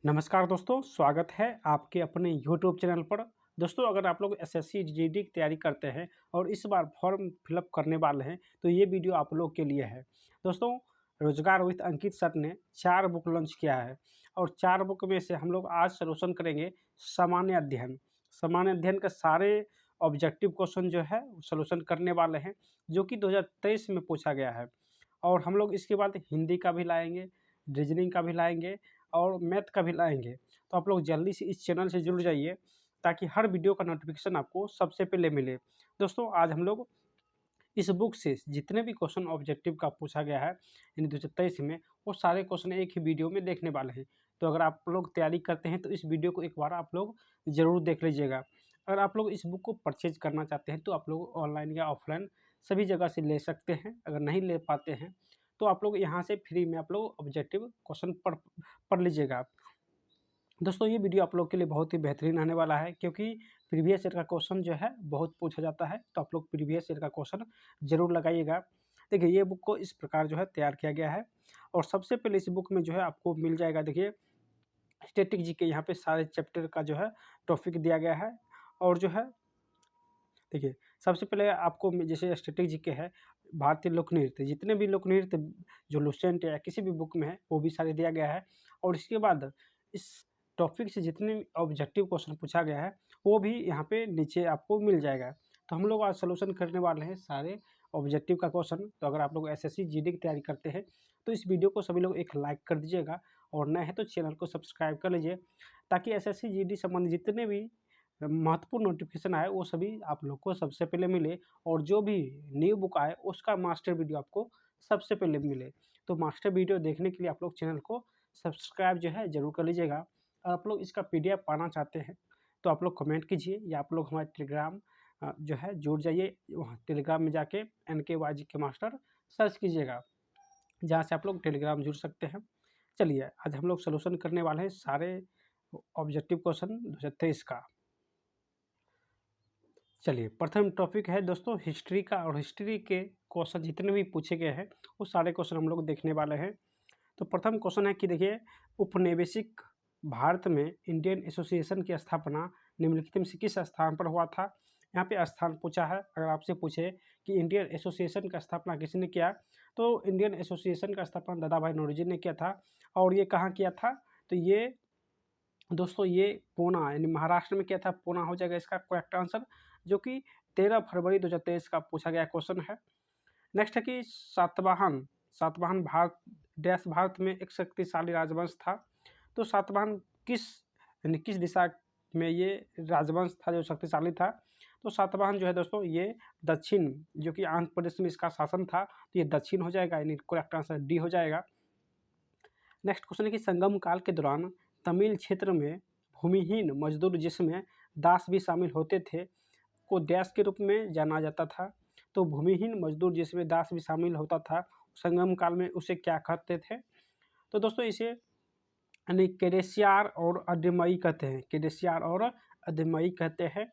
नमस्कार दोस्तों, स्वागत है आपके अपने यूट्यूब चैनल पर। दोस्तों, अगर आप लोग एसएससी जीडी की तैयारी करते हैं और इस बार फॉर्म फिलअप करने वाले हैं, तो ये वीडियो आप लोग के लिए है। दोस्तों, रोजगार विद अंकित सर ने 4 बुक लॉन्च किया है और 4 बुक में से हम लोग आज सॉल्यूशन करेंगे सामान्य अध्ययन। सामान्य अध्ययन के सारे ऑब्जेक्टिव क्वेश्चन जो है सॉल्यूशन करने वाले हैं, जो कि 2023 में पूछा गया है। और हम लोग इसके बाद हिंदी का भी लाएँगे, रीजनिंग का भी लाएँगे और मैथ का भी लाएँगे। तो आप लोग जल्दी से इस चैनल से जुड़ जाइए, ताकि हर वीडियो का नोटिफ़िकेशन आपको सबसे पहले मिले। दोस्तों, आज हम लोग इस बुक से जितने भी क्वेश्चन ऑब्जेक्टिव का पूछा गया है यानी 2023 में, वो सारे क्वेश्चन एक ही वीडियो में देखने वाले हैं। तो अगर आप लोग तैयारी करते हैं तो इस वीडियो को एक बार आप लोग ज़रूर देख लीजिएगा। अगर आप लोग इस बुक को परचेज़ करना चाहते हैं तो आप लोग ऑनलाइन या ऑफलाइन सभी जगह से ले सकते हैं। अगर नहीं ले पाते हैं तो आप लोग यहाँ से फ्री में आप लोग ऑब्जेक्टिव क्वेश्चन पढ़ लीजिएगा। दोस्तों, ये वीडियो आप लोग के लिए बहुत ही बेहतरीन आने वाला है, क्योंकि प्रीवियस ईयर का क्वेश्चन जो है बहुत पूछा जाता है। तो आप लोग प्रीवियस ईयर का क्वेश्चन ज़रूर लगाइएगा। देखिए, ये बुक को इस प्रकार जो है तैयार किया गया है और सबसे पहले इस बुक में जो है आपको मिल जाएगा, देखिए, स्टैटिक जीके। यहाँ पे सारे चैप्टर का जो है टॉपिक दिया गया है। और जो है, देखिए, सबसे पहले आपको जैसे स्टैटिक जीके है, भारतीय लोक नृत्य, जितने भी लोक नृत्य जो लुसेंट या किसी भी बुक में है वो भी सारे दिया गया है। और इसके बाद इस टॉपिक से जितने भी ऑब्जेक्टिव क्वेश्चन पूछा गया है वो भी यहाँ पे नीचे आपको मिल जाएगा। तो हम लोग आज सॉल्यूशन करने वाले हैं सारे ऑब्जेक्टिव का क्वेश्चन। तो अगर आप लोग एसएससी जीडी की तैयारी करते हैं तो इस वीडियो को सभी लोग एक लाइक कर दीजिएगा, और नए हैं तो चैनल को सब्सक्राइब कर लीजिए, ताकि एसएससी जीडी संबंधी जितने भी महत्वपूर्ण नोटिफिकेशन आए वो सभी आप लोग को सबसे पहले मिले, और जो भी न्यू बुक आए उसका मास्टर वीडियो आपको सबसे पहले मिले। तो मास्टर वीडियो देखने के लिए आप लोग चैनल को सब्सक्राइब जो है ज़रूर कर लीजिएगा। और आप लोग इसका पीडीएफ पाना चाहते हैं तो आप लोग कमेंट कीजिए, या आप लोग हमारे टेलीग्राम जो है जुड़ जाइए। वहाँ टेलीग्राम में जाके NKYG के मास्टर सर्च कीजिएगा, जहाँ से आप लोग टेलीग्राम जुड़ सकते हैं। चलिए, आज हम लोग सोल्यूशन करने वाले हैं सारे ऑब्जेक्टिव क्वेश्चन 2023 का। चलिए, प्रथम टॉपिक है दोस्तों हिस्ट्री का, और हिस्ट्री के क्वेश्चन जितने भी पूछे गए हैं वो सारे क्वेश्चन हम लोग देखने वाले हैं। तो प्रथम क्वेश्चन है कि देखिए, उपनिवेशिक भारत में इंडियन एसोसिएशन की स्थापना निम्नलिखित में से किस स्थान पर हुआ था। यहाँ पे स्थान पूछा है। अगर आपसे पूछे कि इंडियन एसोसिएशन का स्थापना किसने किया, तो इंडियन एसोसिएशन का स्थापना दादा भाई नौरोजी ने किया था। और ये कहाँ किया था, तो ये दोस्तों ये पूना यानी महाराष्ट्र में किया था। पूना हो जाएगा इसका करेक्ट आंसर, जो कि 13 फरवरी 2023 का पूछा गया क्वेश्चन है। नेक्स्ट है कि सातवाहन सातवाहन भारत में एक शक्तिशाली राजवंश था। तो सातवाहन किस दिशा में ये राजवंश था जो शक्तिशाली था। तो सातवाहन जो है दोस्तों ये दक्षिण, जो कि आंध्र प्रदेश में इसका शासन था, तो ये दक्षिण हो जाएगा, यानी करेक्ट आंसर डी हो जाएगा। नेक्स्ट क्वेश्चन है कि संगम काल के दौरान तमिल क्षेत्र में भूमिहीन मजदूर, जिसमें दास भी शामिल होते थे, को डैश के रूप में जाना जाता था। तो भूमिहीन मजदूर जिसमें दास भी शामिल होता था, संगम काल में उसे क्या कहते थे। तो दोस्तों इसे यानी केडेसियार और अदमई कहते हैं, केडेसियार और अदमई कहते हैं।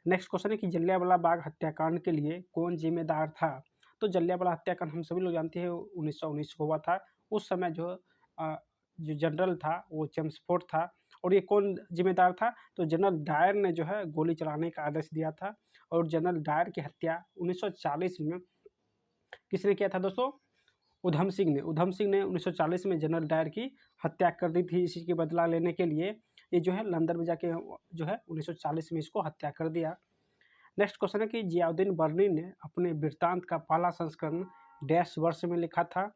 नेक्स्ट क्वेश्चन है कि जलियांवाला बाग हत्याकांड के लिए कौन जिम्मेदार था। तो जलियांवाला हत्याकांड हम सभी लोग जानते हैं 1919 को हुआ था। उस समय जो जनरल था वो चेम्सफोर्ड था। और ये कौन जिम्मेदार था, तो जनरल डायर ने जो है गोली चलाने का आदेश दिया था। और जनरल डायर की हत्या 1940 में किसने किया था दोस्तों, उधम सिंह ने 1940 में जनरल डायर की हत्या कर दी थी। इसी के बदला लेने के लिए ये जो है लंदन में जाके जो है 1940 में इसको हत्या कर दिया। नेक्स्ट क्वेश्चन है कि जियाउद्दीन बर्नी ने अपने वृत्तांत का पहला संस्करण डैश वर्ष में लिखा था।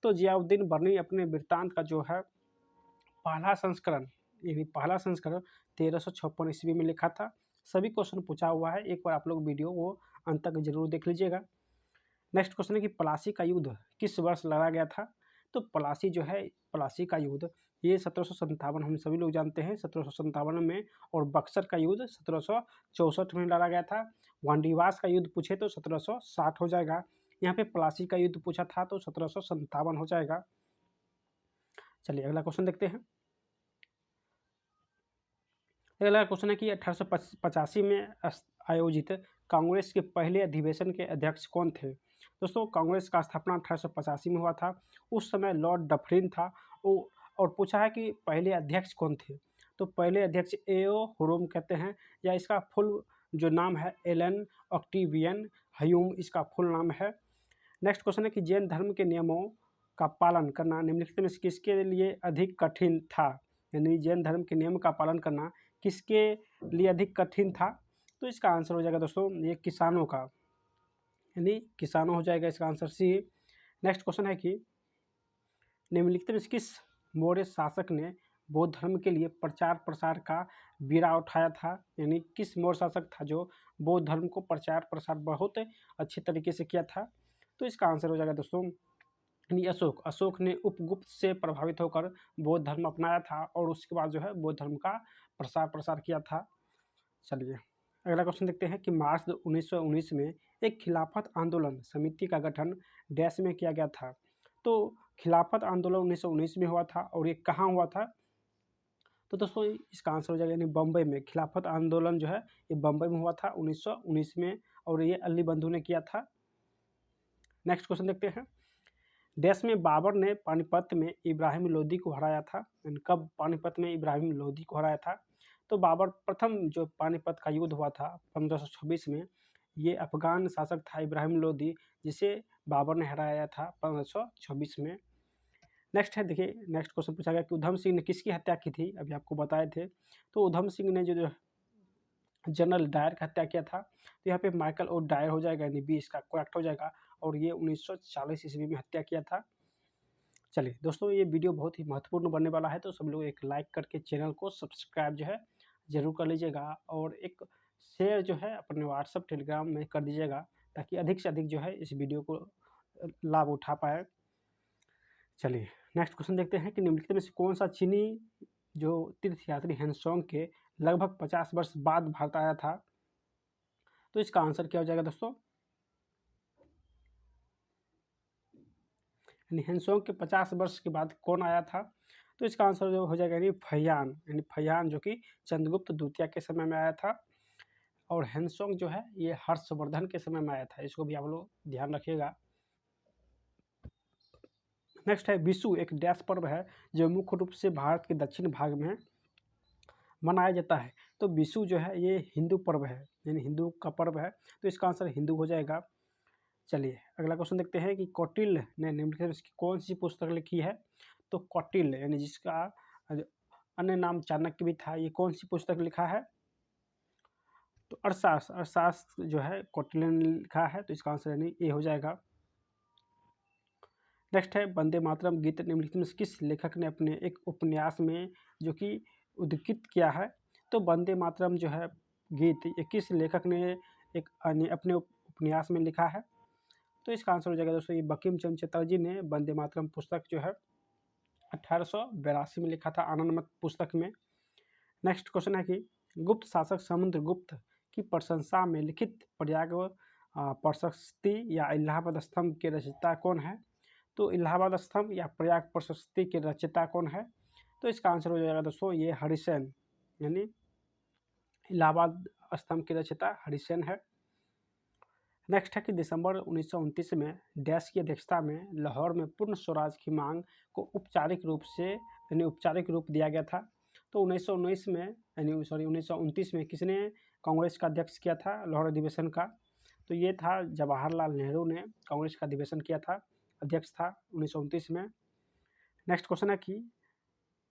तो जियाउद्दीन बर्नी अपने वृत्तांत का जो है पहला संस्करण, यानी पहला संस्करण 1356 ईस्वी में लिखा था। सभी क्वेश्चन पूछा हुआ है, एक बार आप लोग वीडियो वो अंत तक जरूर देख लीजिएगा। नेक्स्ट क्वेश्चन है कि प्लासी का युद्ध किस वर्ष लड़ा गया था। तो प्लासी का युद्ध ये 1757 हम सभी लोग जानते हैं, 1757 में। और बक्सर का युद्ध 1764 में लड़ा गया था। वांडीवास का युद्ध पूछे तो 1760 हो जाएगा। यहाँ पे प्लासी का युद्ध पूछा था तो 1757 हो जाएगा। चलिए अगला क्वेश्चन देखते हैं। अगला क्वेश्चन है कि 1885 में आयोजित कांग्रेस के पहले अधिवेशन के अध्यक्ष कौन थे। दोस्तों कांग्रेस का स्थापना 1885 में हुआ था। उस समय लॉर्ड डफरिन था, वो और पूछा है कि पहले अध्यक्ष कौन थे। तो पहले अध्यक्ष एओ हुरुम कहते हैं, या इसका फुल जो नाम है एलन ऑक्टिवियन ह्यूम इसका फुल नाम है। नेक्स्ट क्वेश्चन है कि जैन धर्म के नियमों का पालन करना निम्नलिखित में से किसके लिए अधिक कठिन था। यानी जैन धर्म के नियम का पालन करना किसके लिए अधिक कठिन था। तो इसका आंसर हो जाएगा दोस्तों ये किसानों का, यानी किसानों हो जाएगा इसका आंसर सी। नेक्स्ट क्वेश्चन है कि निम्नलिखित में से किस मौर्य शासक ने बौद्ध धर्म के लिए प्रचार प्रसार का बीड़ा उठाया था। यानी किस मौर्य शासक था जो बौद्ध धर्म को प्रचार प्रसार बहुत अच्छे तरीके से किया था। तो इसका आंसर हो जाएगा दोस्तों यानी अशोक ने उपगुप्त से प्रभावित होकर बौद्ध धर्म अपनाया था और उसके बाद जो है बौद्ध धर्म का प्रसार किया था। चलिए अगला क्वेश्चन देखते हैं कि मार्च 1919 में एक खिलाफत आंदोलन समिति का गठन डैश में किया गया था। तो खिलाफत आंदोलन 1919 में हुआ था और ये कहाँ हुआ था। तो दोस्तों इसका आंसर हो जाएगा यानी बम्बई में। खिलाफत आंदोलन जो है ये बम्बई में हुआ था 1919 में और ये अली बंधु ने किया था। नेक्स्ट क्वेश्चन देखते हैं डैश में बाबर ने पानीपत में इब्राहिम लोदी को हराया था। कब पानीपत में इब्राहिम लोदी को हराया था। तो बाबर प्रथम जो पानीपत का युद्ध हुआ था 1526 में, ये अफगान शासक था इब्राहिम लोदी जिसे बाबर ने हराया था 1526 में। नेक्स्ट है देखिए नेक्स्ट क्वेश्चन पूछा गया कि उधम सिंह ने किसकी हत्या की थी। अभी आपको बताए थे। तो उधम सिंह ने जो जनरल डायर का हत्या किया था। तो यहाँ पे माइकल और डायर हो जाएगा यानी बी इसका करेक्ट हो जाएगा और ये 1940 ईस्वी में हत्या किया था। चलिए दोस्तों ये वीडियो बहुत ही महत्वपूर्ण बनने वाला है तो सब लोग एक लाइक करके चैनल को सब्सक्राइब जो है ज़रूर कर लीजिएगा और एक शेयर जो है अपने व्हाट्सअप टेलीग्राम में कर दीजिएगा ताकि अधिक से अधिक जो है इस वीडियो को लाभ उठा पाए। चलिए नेक्स्ट क्वेश्चन देखते हैं कि निम्नलिखित में से कौन सा चीनी जो तीर्थयात्री हैंसोंग के लगभग 50 वर्ष बाद भारत आया था। तो इसका आंसर क्या हो जाएगा दोस्तों यानी हैंसोंग के 50 वर्ष के बाद कौन आया था। तो इसका आंसर जो हो जाएगा यानी फहियान जो कि चंद्रगुप्त द्वितीय के समय में आया था और हैंसोंग जो है ये हर्षवर्धन के समय में आया था। इसको भी आप लोग ध्यान रखिएगा। नेक्स्ट है विशु एक डैश पर्व है जो मुख्य रूप से भारत के दक्षिण भाग में मनाया जाता है। तो विशु जो है ये हिंदू पर्व है यानी हिंदू का पर्व है तो इसका आंसर हिंदू हो जाएगा। चलिए अगला क्वेश्चन देखते हैं कि कौटिल्य ने निम्नलिखित में कौन सी पुस्तक लिखी है। तो कौटिल्य यानी जिसका अन्य नाम चाणक्य भी था, ये कौन सी पुस्तक लिखा है। तो अर्थशास्त्र जो है कौटिल्य ने लिखा है तो इसका आंसर यानी ए हो जाएगा। नेक्स्ट है वंदे मातरम गीत निम्नलिखित में किस लेखक ने अपने एक उपन्यास में जो कि उद्धृत किया है। तो वंदे मातरम जो है गीत ये किस लेखक ने एक अपने उपन्यास में लिखा है। तो इसका आंसर हो जाएगा दोस्तों ये बंकिम चंद्र चटर्जी ने वंदे मातरम पुस्तक जो है 1882 में लिखा था आनंदमठ पुस्तक में। नेक्स्ट क्वेश्चन है कि गुप्त शासक समुद्रगुप्त की प्रशंसा में लिखित प्रयाग प्रशस्ति या इलाहाबाद स्तंभ के रचयिता कौन है। तो इलाहाबाद स्तंभ या प्रयाग प्रशस्ति के रचयिता कौन है। तो इसका आंसर हो जाएगा दोस्तों ये हरिसेन यानी इलाहाबाद स्तंभ के रचयिता हरिसेन है। नेक्स्ट है कि दिसंबर 1929 में डैश की अध्यक्षता में लाहौर में पूर्ण स्वराज की मांग को औपचारिक रूप दिया गया था। तो 1919 में 1929 में किसने कांग्रेस का अध्यक्ष किया था लाहौर अधिवेशन का। तो ये था जवाहरलाल नेहरू ने कांग्रेस का अधिवेशन किया था, अध्यक्ष था 1929 में। नेक्स्ट क्वेश्चन है कि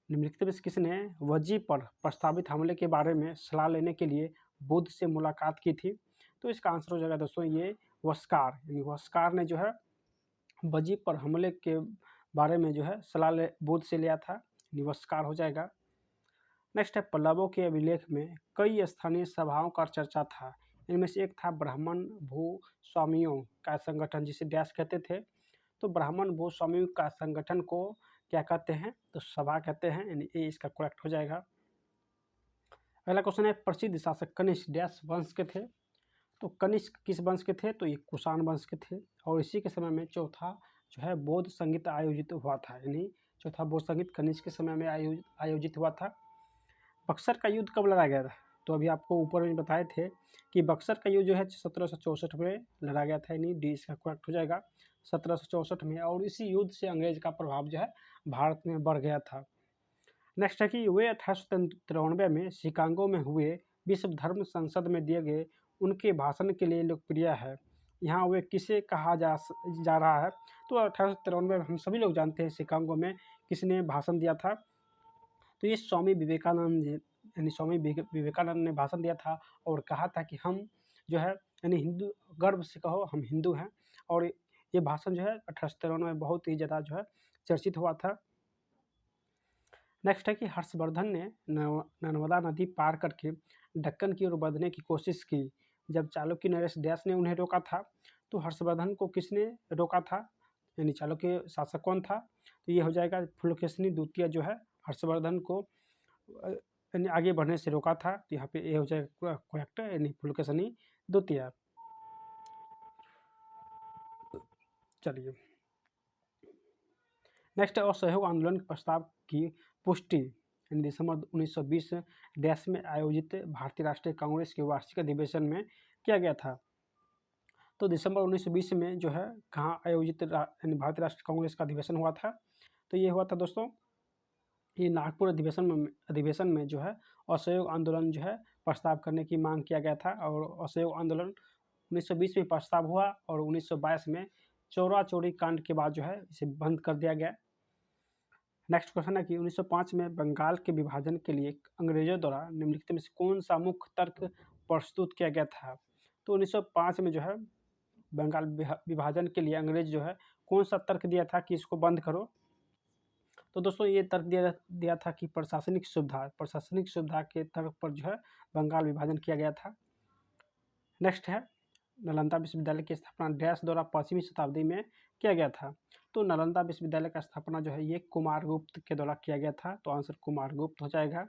निम्नलिखित में किसने वजी पर प्रस्तावित हमले के बारे में सलाह लेने के लिए बुद्ध से मुलाकात की थी। तो इसका आंसर हो जाएगा दोस्तों ये वस्कार यानी वस्कार ने जो है वजी पर हमले के बारे में जो है सलाह बुद्ध से लिया था, वस्कार हो जाएगा। नेक्स्ट है पल्लवों के अभिलेख में कई स्थानीय सभाओं का चर्चा था। इनमें से एक था ब्राह्मण भूस्वामियों का संगठन जिसे डैश कहते थे। तो ब्राह्मण भूस्वामियों का संगठन को क्या कहते हैं तो सभा कहते हैं यानी ए इसका करेक्ट हो जाएगा। अगला क्वेश्चन है प्रसिद्ध शासक कनिष्क डैश वंश के थे। तो कनिष्क किस वंश के थे तो ये कुषाण वंश के थे और इसी के समय में चौथा जो है बौद्ध संगीत आयोजित हुआ था यानी चौथा बौद्ध संगीत कनिष्क के समय में आयोजित हुआ था। बक्सर का युद्ध कब लड़ा गया था। तो अभी आपको ऊपर में बताए थे कि बक्सर का युद्ध जो है 1764 में लड़ा गया था यानी डी इसका करेक्ट हो जाएगा 1764 में। और इसी युद्ध से अंग्रेज का प्रभाव जो है भारत में बढ़ गया था। नेक्स्ट है कि वे 1893 में शिकागो में हुए विश्व धर्म संसद में दिए गए उनके भाषण के लिए लोकप्रिय है। यहाँ वे किसे कहा जा रहा है? तो 1893 में हम सभी लोग जानते हैं शिकागो में किसने भाषण दिया था। तो ये स्वामी विवेकानंद जी, यानी स्वामी विवेकानंद ने भाषण दिया था और कहा था कि हम जो है यानी हिंदू, गर्व से कहो हम हिंदू हैं। और ये भाषण जो है 1893 में बहुत ही ज़्यादा जो है चर्चित हुआ था। नेक्स्ट है कि हर्षवर्धन ने नर्मदा नदी पार करके दक्कन की ओर बढ़ने की कोशिश की। जब चालुक्य नरेश डैश ने उन्हें रोका था, तो हर्षवर्धन को किसने रोका था, यानी चालुक्य शासक कौन था? तो ये हो जाएगा पुलकेशिनी द्वितीय जो है हर्षवर्धन को यानी आगे बढ़ने से रोका था। तो यहाँ पे ये हो जाएगा करेक्ट, यानी पुलकेशिनी द्वितीय। चलिए नेक्स्ट है असहयोग आंदोलन के प्रस्ताव की पुष्टि दिसंबर 1920 डैश में आयोजित भारतीय राष्ट्रीय कांग्रेस के वार्षिक अधिवेशन में किया गया था। तो दिसंबर 1920 में जो है कहाँ आयोजित यानी भारतीय राष्ट्रीय कांग्रेस का अधिवेशन हुआ था? तो ये हुआ था दोस्तों, ये नागपुर अधिवेशन में जो है असहयोग आंदोलन जो है प्रस्ताव करने की मांग किया गया था। और असहयोग आंदोलन 1920 में प्रस्ताव हुआ और 1922 में चौरा चौरी कांड के बाद जो है इसे बंद कर दिया गया। नेक्स्ट क्वेश्चन है कि 1905 में बंगाल के विभाजन के लिए अंग्रेजों द्वारा निम्नलिखित में से कौन सा मुख्य तर्क प्रस्तुत किया गया था? तो 1905 में जो है बंगाल विभाजन के लिए अंग्रेज जो है कौन सा तर्क दिया था कि इसको बंद करो? तो दोस्तों ये तर्क दिया था कि प्रशासनिक सुविधा के तर्क पर जो है बंगाल विभाजन किया गया था। नेक्स्ट है नालंदा विश्वविद्यालय की स्थापना डैश द्वारा 5वीं शताब्दी में किया गया था। तो नालंदा विश्वविद्यालय का स्थापना जो है ये कुमारगुप्त के द्वारा किया गया था। तो आंसर कुमारगुप्त हो जाएगा।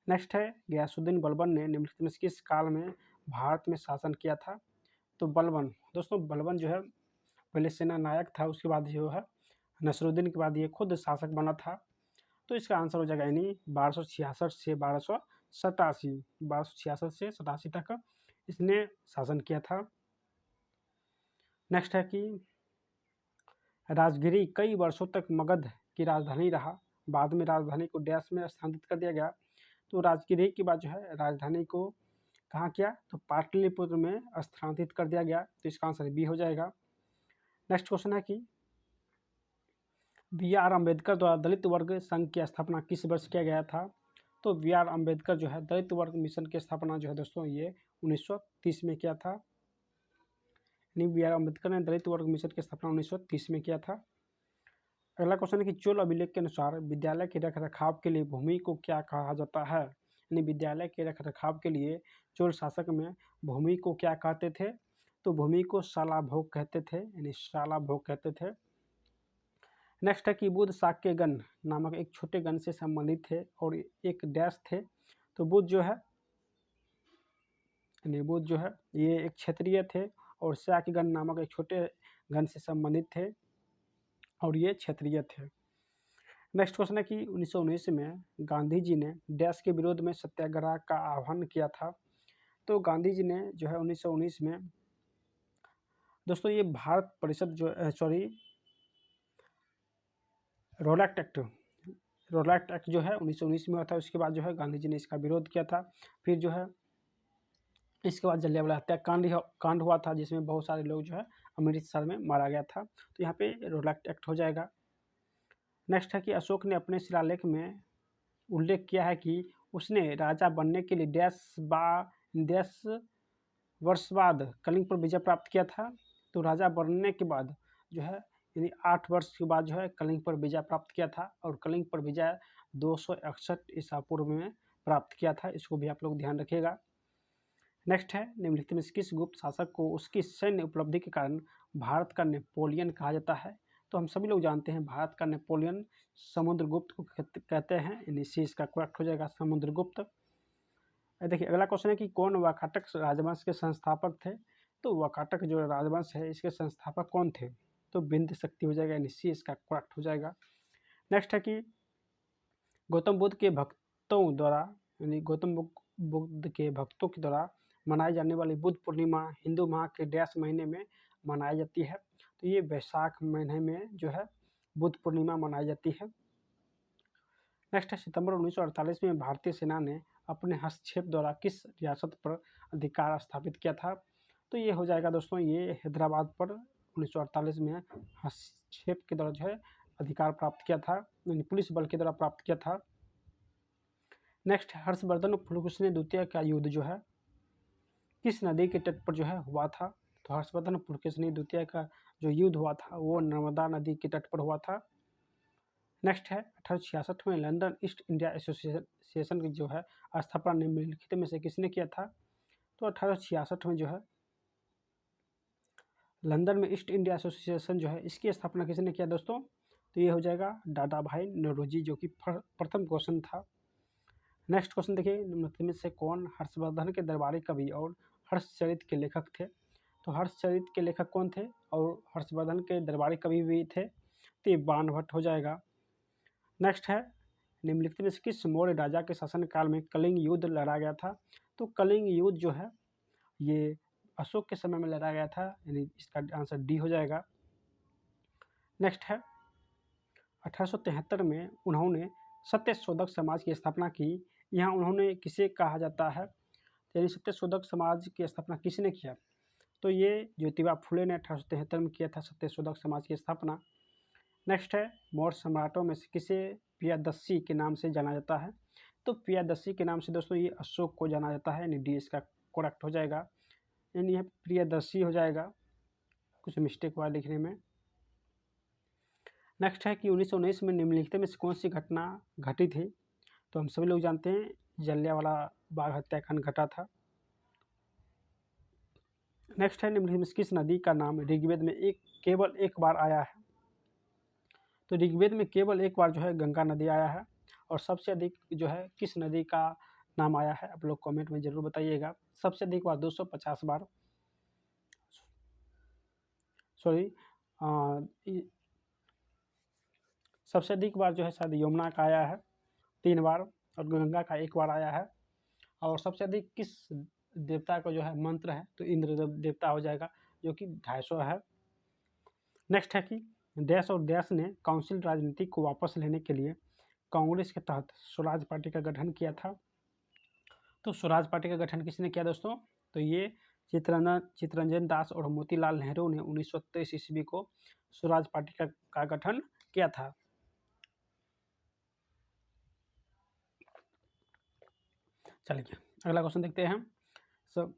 नेक्स्ट है गयासुद्दीन बलबन ने निम्नलिखित में से किस काल में भारत में शासन किया था? तो बलबन, दोस्तों बलबन जो है पहले सेना नायक था, उसके बाद जो है नसरुद्दीन के बाद ये खुद शासक बना था। तो इसका आंसर हो जाएगा यानी 1266 से 1287 तक इसने शासन किया था। नेक्स्ट है कि राजगिरी कई वर्षों तक मगध की राजधानी रहा, बाद में राजधानी को डैश में स्थानांतरित कर दिया गया। तो राजगिरी के बाद जो है राजधानी को कहाँ किया? तो पाटलिपुत्र में स्थानांतरित कर दिया गया। तो इसका आंसर बी हो जाएगा। नेक्स्ट क्वेश्चन है कि बी.आर. अम्बेडकर द्वारा दलित वर्ग संघ की स्थापना किस वर्ष किया गया था? तो बी.आर. अम्बेडकर जो है दलित वर्ग मिशन की स्थापना जो है दोस्तों ये 1930 में किया था। यानी बी.आर. अम्बेडकर ने दलित वर्ग मिशन की स्थापना 1930 में किया था। अगला क्वेश्चन है कि चोल अभिलेख के अनुसार विद्यालय के रखरखाव के लिए भूमि को क्या कहा जाता है? यानी विद्यालय के रखरखाव के लिए चोल शासक में भूमि को क्या कहते थे? तो भूमि को शाला भोग कहते थे, यानी शाला भोग कहते थे। नेक्स्ट है कि बुध शाक्य गण नामक एक छोटे गण से संबंधित थे और एक डैश थे। तो बुध जो है ये एक क्षत्रिय थे और शाक्यगण नामक एक छोटे गण से संबंधित थे और ये क्षत्रिय थे। नेक्स्ट क्वेश्चन है कि 1919 में गांधी जी ने डैश के विरोध में सत्याग्रह का आह्वान किया था। तो गांधी जी ने जो है 1919 में दोस्तों ये भारत परिषद जो रोलैक्ट एक्ट जो है 1919 में हुआ था। उसके बाद जो है गांधी जी ने इसका विरोध किया था। फिर जो है इसके बाद जलियांवाला हत्याकांड कांड हुआ था, जिसमें बहुत सारे लोग जो है अमृतसर में मारा गया था। तो यहाँ पे रोलैक्ट एक्ट हो जाएगा। नेक्स्ट है कि अशोक ने अपने शिलालेख में उल्लेख किया है कि उसने राजा बनने के लिए 10 वर्ष बाद कलिंग पर विजय प्राप्त किया था। तो राजा बनने के बाद जो है यानी 8 वर्ष के बाद जो है कलिंग पर विजय प्राप्त किया था और कलिंग पर विजय 261 ईसा पूर्व में प्राप्त किया था। इसको भी आप लोग ध्यान रखिएगा। नेक्स्ट है निम्नलिखित में किस गुप्त शासक को उसकी सैन्य उपलब्धि के कारण भारत का नेपोलियन कहा जाता है? तो हम सभी लोग जानते हैं भारत का नेपोलियन समुद्रगुप्त को कहते हैं, यानी सी इसका करेक्ट हो जाएगा समुद्रगुप्त। देखिए अगला क्वेश्चन है कि कौन वाकाटक राजवंश के संस्थापक थे? तो वाकाटक जो राजवंश है इसके संस्थापक कौन थे? तो बिंद शक्ति हो जाएगा, यानी सी इसका करेक्ट हो जाएगा। नेक्स्ट है कि गौतम बुद्ध के भक्तों द्वारा यानी गौतम बुद्ध के भक्तों के द्वारा मनाई जाने वाली बुद्ध पूर्णिमा हिंदू माह के डैश महीने में मनाई जाती है? तो ये वैशाख महीने में जो है बुद्ध पूर्णिमा मनाई जाती है। नेक्स्ट है सितंबर 1948 में भारतीय सेना ने अपने हस्तक्षेप द्वारा किस रियासत पर अधिकार स्थापित किया था? तो ये हो जाएगा दोस्तों, ये हैदराबाद पर 1948 में हस्तक्षेप के द्वारा जो है अधिकार प्राप्त किया था, यानी पुलिस बल के द्वारा प्राप्त किया था। नेक्स्ट है हर्षवर्धन फुलकुसने द्वितीय का युद्ध जो है किस नदी के तट पर जो है हुआ था? तो हर्षवर्धन फुलकुसने द्वितीय का जो युद्ध हुआ था वो नर्मदा नदी के तट पर हुआ था। नेक्स्ट है 1866 में लंदन ईस्ट इंडिया एसोसिएशन की जो है स्थापना निम्नलिखित में से किसने किया था? तो 1866 में जो है लंदन में ईस्ट इंडिया एसोसिएशन जो है इसकी स्थापना किसने किया दोस्तों? तो ये हो जाएगा दादा भाई नौरोजी, जो कि प्रथम क्वेश्चन था। नेक्स्ट क्वेश्चन देखिए, निम्नलिखित में से कौन हर्षवर्धन के दरबारी कवि और हर्षचरित के लेखक थे? तो हर्षचरित के लेखक कौन थे और हर्षवर्धन के दरबारी कवि भी थे? तो ये बाणभट्ट हो जाएगा। नेक्स्ट है निम्नलिखित में से किस मौर्य राजा के शासनकाल में कलिंग युद्ध लड़ा गया था? तो कलिंग युद्ध जो है ये अशोक के समय में लड़ा गया था, यानी इसका आंसर डी हो जाएगा। नेक्स्ट है 1873 में उन्होंने सत्यशोधक समाज की स्थापना की। यहाँ उन्होंने किसे कहा जाता है? यानी सत्यशोधक समाज की स्थापना किसने किया? तो ये ज्योतिबा फुले ने 1873 में किया था सत्यशोधक समाज की स्थापना। नेक्स्ट है मौर्य सम्राटों में से किसे प्रियदर्शी के नाम से जाना जाता है? तो प्रियदर्शी के नाम से दोस्तों ये अशोक को जाना जाता है, यानी डी इसका करेक्ट हो जाएगा, यानी यह प्रियदर्शी हो जाएगा, कुछ मिस्टेक हुआ लिखने में। नेक्स्ट है कि 1919 में निम्नलिखित में से कौन सी घटना घटी थी? तो हम सभी लोग जानते हैं जलियांवाला बाग हत्याकांड घटा था। नेक्स्ट है निम्नलिखित में से किस नदी का नाम ऋग्वेद में केवल एक बार आया है? तो ऋग्वेद में केवल एक बार जो है गंगा नदी आया है। और सबसे अधिक जो है किस नदी का नाम आया है आप लोग कमेंट में जरूर बताइएगा। सबसे अधिक बार 250 बार, सॉरी सबसे अधिक बार जो है शायद यमुना का आया है 3 बार, और गंगा का 1 बार आया है। और सबसे अधिक किस देवता का जो है मंत्र है? तो इंद्र देवता हो जाएगा, जो कि 250 है। नेक्स्ट है कि डैश और डैश ने काउंसिल राजनीति को वापस लेने के लिए कांग्रेस के तहत स्वराज पार्टी का गठन किया था। तो स्वराज पार्टी का गठन किसने किया दोस्तों? तो ये चित्तरंजन दास और मोतीलाल नेहरू ने 1923 ईस्वी को स्वराज पार्टी का गठन किया था। चलिए अगला क्वेश्चन देखते हैं। सब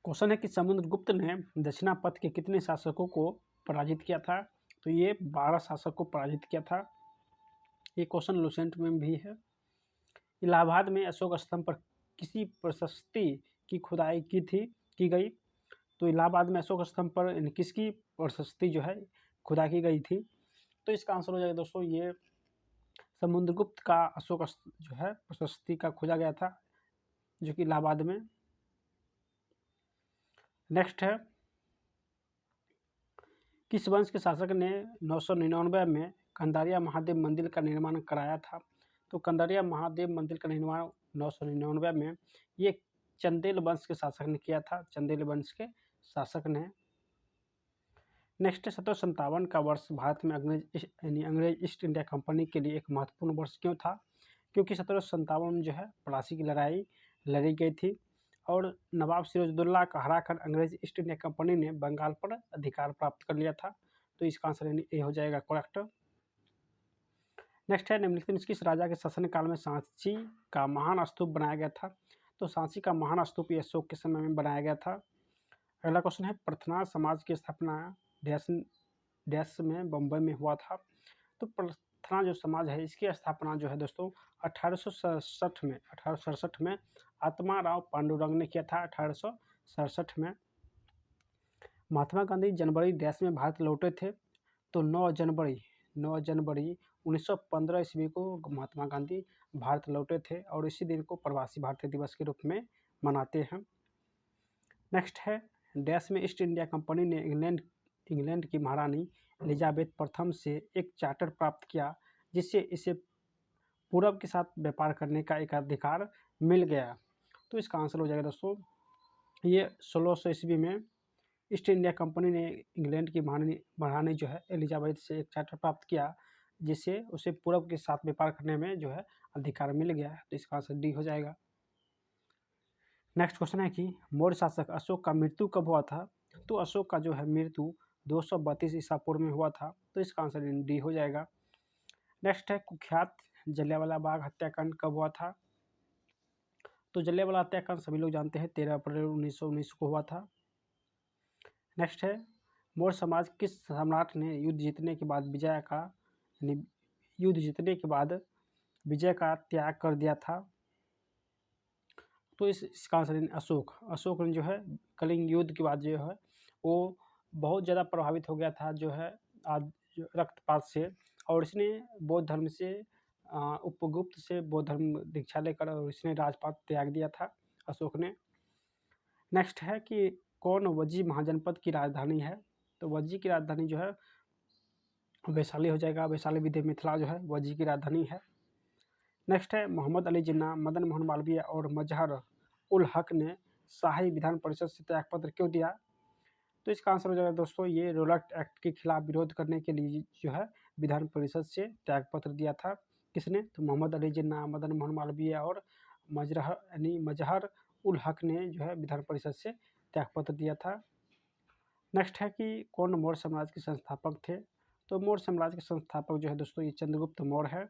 क्वेश्चन है कि समुद्रगुप्त ने दक्षिणापथ के कितने शासकों को पराजित किया था? तो ये 12 शासक को पराजित किया था। ये क्वेश्चन लूसेंट में भी है। इलाहाबाद में अशोक स्तंभ पर किसी प्रशस्ति की खुदाई की गई? तो इलाहाबाद में अशोक स्तंभ पर किसकी प्रशस्ति जो है खुदा की गई थी? तो इसका आंसर हो जाएगा दोस्तों ये समुद्रगुप्त का अशोक जो है प्रशस्ति का खोजा गया था, जो कि इलाहाबाद में। नेक्स्ट है किस वंश के शासक ने 999 में कंदारिया महादेव मंदिर का निर्माण कराया था? तो कंदारिया महादेव मंदिर का निर्माण 999 में ये चंदेल वंश के शासक ने किया था, चंदेल वंश के शासक ने। नेक्स्ट 1757 का वर्ष भारत में अंग्रेज ईस्ट इंडिया कंपनी के लिए एक महत्वपूर्ण वर्ष क्यों था? क्योंकि 1757 में जो है प्लासी की लड़ाई लड़ी गई थी और नवाब सिराजुद्दौला को हराकर अंग्रेज ईस्ट इंडिया कंपनी ने बंगाल पर अधिकार प्राप्त कर लिया था। तो इसका आंसर ए हो जाएगा करेक्ट। नेक्स्ट है निम्नलिखित में किस राजा के शासनकाल में सांची का महान स्तूप बनाया गया था? तो सांची का महान स्तूप अशोक के समय में बनाया गया था। अगला क्वेश्चन है प्रथना समाज की स्थापना डैश में बम्बई में हुआ था। तो प्रथना जो समाज है इसकी स्थापना जो है दोस्तों 1867 में आत्मा राव पांडुरंग ने किया था। 1867 में महात्मा गांधी जनवरी डैश में भारत लौटे थे। तो 9 जनवरी 1915 ईस्वी को महात्मा गांधी भारत लौटे थे और इसी दिन को प्रवासी भारतीय दिवस के रूप में मनाते हैं। नेक्स्ट है डैश में ईस्ट इंडिया कंपनी ने इंग्लैंड की महारानी एलिजाबेथ प्रथम से एक चार्टर प्राप्त किया, जिससे इसे पूरब के साथ व्यापार करने का एक अधिकार मिल गया। तो इसका आंसर हो जाएगा दोस्तों ये 1600 ईस्वी में ईस्ट इंडिया कंपनी ने इंग्लैंड की महारानी जो है एलिजाबेथ से एक चार्टर प्राप्त किया, जिससे उसे पूरब के साथ व्यापार करने में जो है अधिकार मिल गया है। तो इसका आंसर डी हो जाएगा। नेक्स्ट क्वेश्चन है कि मौर्य शासक अशोक का मृत्यु कब हुआ था? तो अशोक का जो है मृत्यु 232 ईसा पूर्व में हुआ था। तो इसका आंसर डी हो जाएगा। नेक्स्ट है कुख्यात जलियांवाला बाग हत्याकांड कब हुआ था? तो जलियांवाला हत्याकांड सभी लोग जानते हैं 13 अप्रैल 1919 को हुआ था। नेक्स्ट है मौर्य समाज किस सम्राट ने युद्ध जीतने के बाद विजय का त्याग कर दिया था? तो इसका आंसर अशोक ने जो है कलिंग युद्ध के बाद जो है वो बहुत ज़्यादा प्रभावित हो गया था जो है रक्तपात से, और इसने बौद्ध धर्म से उपगुप्त से बौद्ध धर्म दीक्षा लेकर और इसने राजपाट त्याग दिया था अशोक ने। नेक्स्ट है कि कौन वज्जी महाजनपद की राजधानी है? तो वज्जी की राजधानी जो है वैशाली हो जाएगा। वैशाली विधि मिथिला जो है वज्जी की राजधानी है। नेक्स्ट है मोहम्मद अली जिन्ना, मदन मोहन मालवीय और मजहर उल हक ने शाही विधान परिषद से त्यागपत्र क्यों दिया? तो इसका आंसर हो जाएगा दोस्तों, ये रोलट एक्ट के खिलाफ विरोध करने के लिए जो है विधान परिषद से त्यागपत्र दिया था। किसने? तो मोहम्मद अली जिन्ना, मदन मोहन मालवीय और मजहर उल हक ने जो है विधान परिषद से त्यागपत्र दिया था। नेक्स्ट है कि कौन मौर्य साम्राज्य के संस्थापक थे? तो मौर्य साम्राज्य के संस्थापक जो है दोस्तों ये चंद्रगुप्त मौर्य है।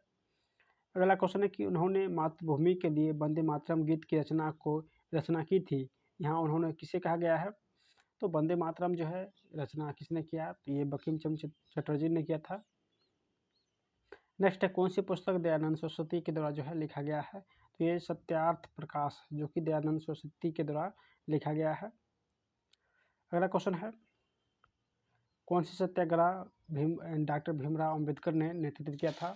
अगला क्वेश्चन है कि उन्होंने मातृभूमि के लिए वंदे मातरम गीत की रचना की थी। यहाँ उन्होंने किसे कहा गया है? तो वंदे मातरम जो है रचना किसने किया? तो ये बंकिम चंद्र चटर्जी ने किया था। नेक्स्ट है कौन सी पुस्तक दयानंद सरस्वती के द्वारा जो है लिखा गया है? तो ये सत्यार्थ प्रकाश जो कि दयानंद सरस्वती के द्वारा लिखा गया है। अगला क्वेश्चन है कौन सी सत्याग्रह डॉक्टर भीमराव अंबेडकर ने नेतृत्व किया था?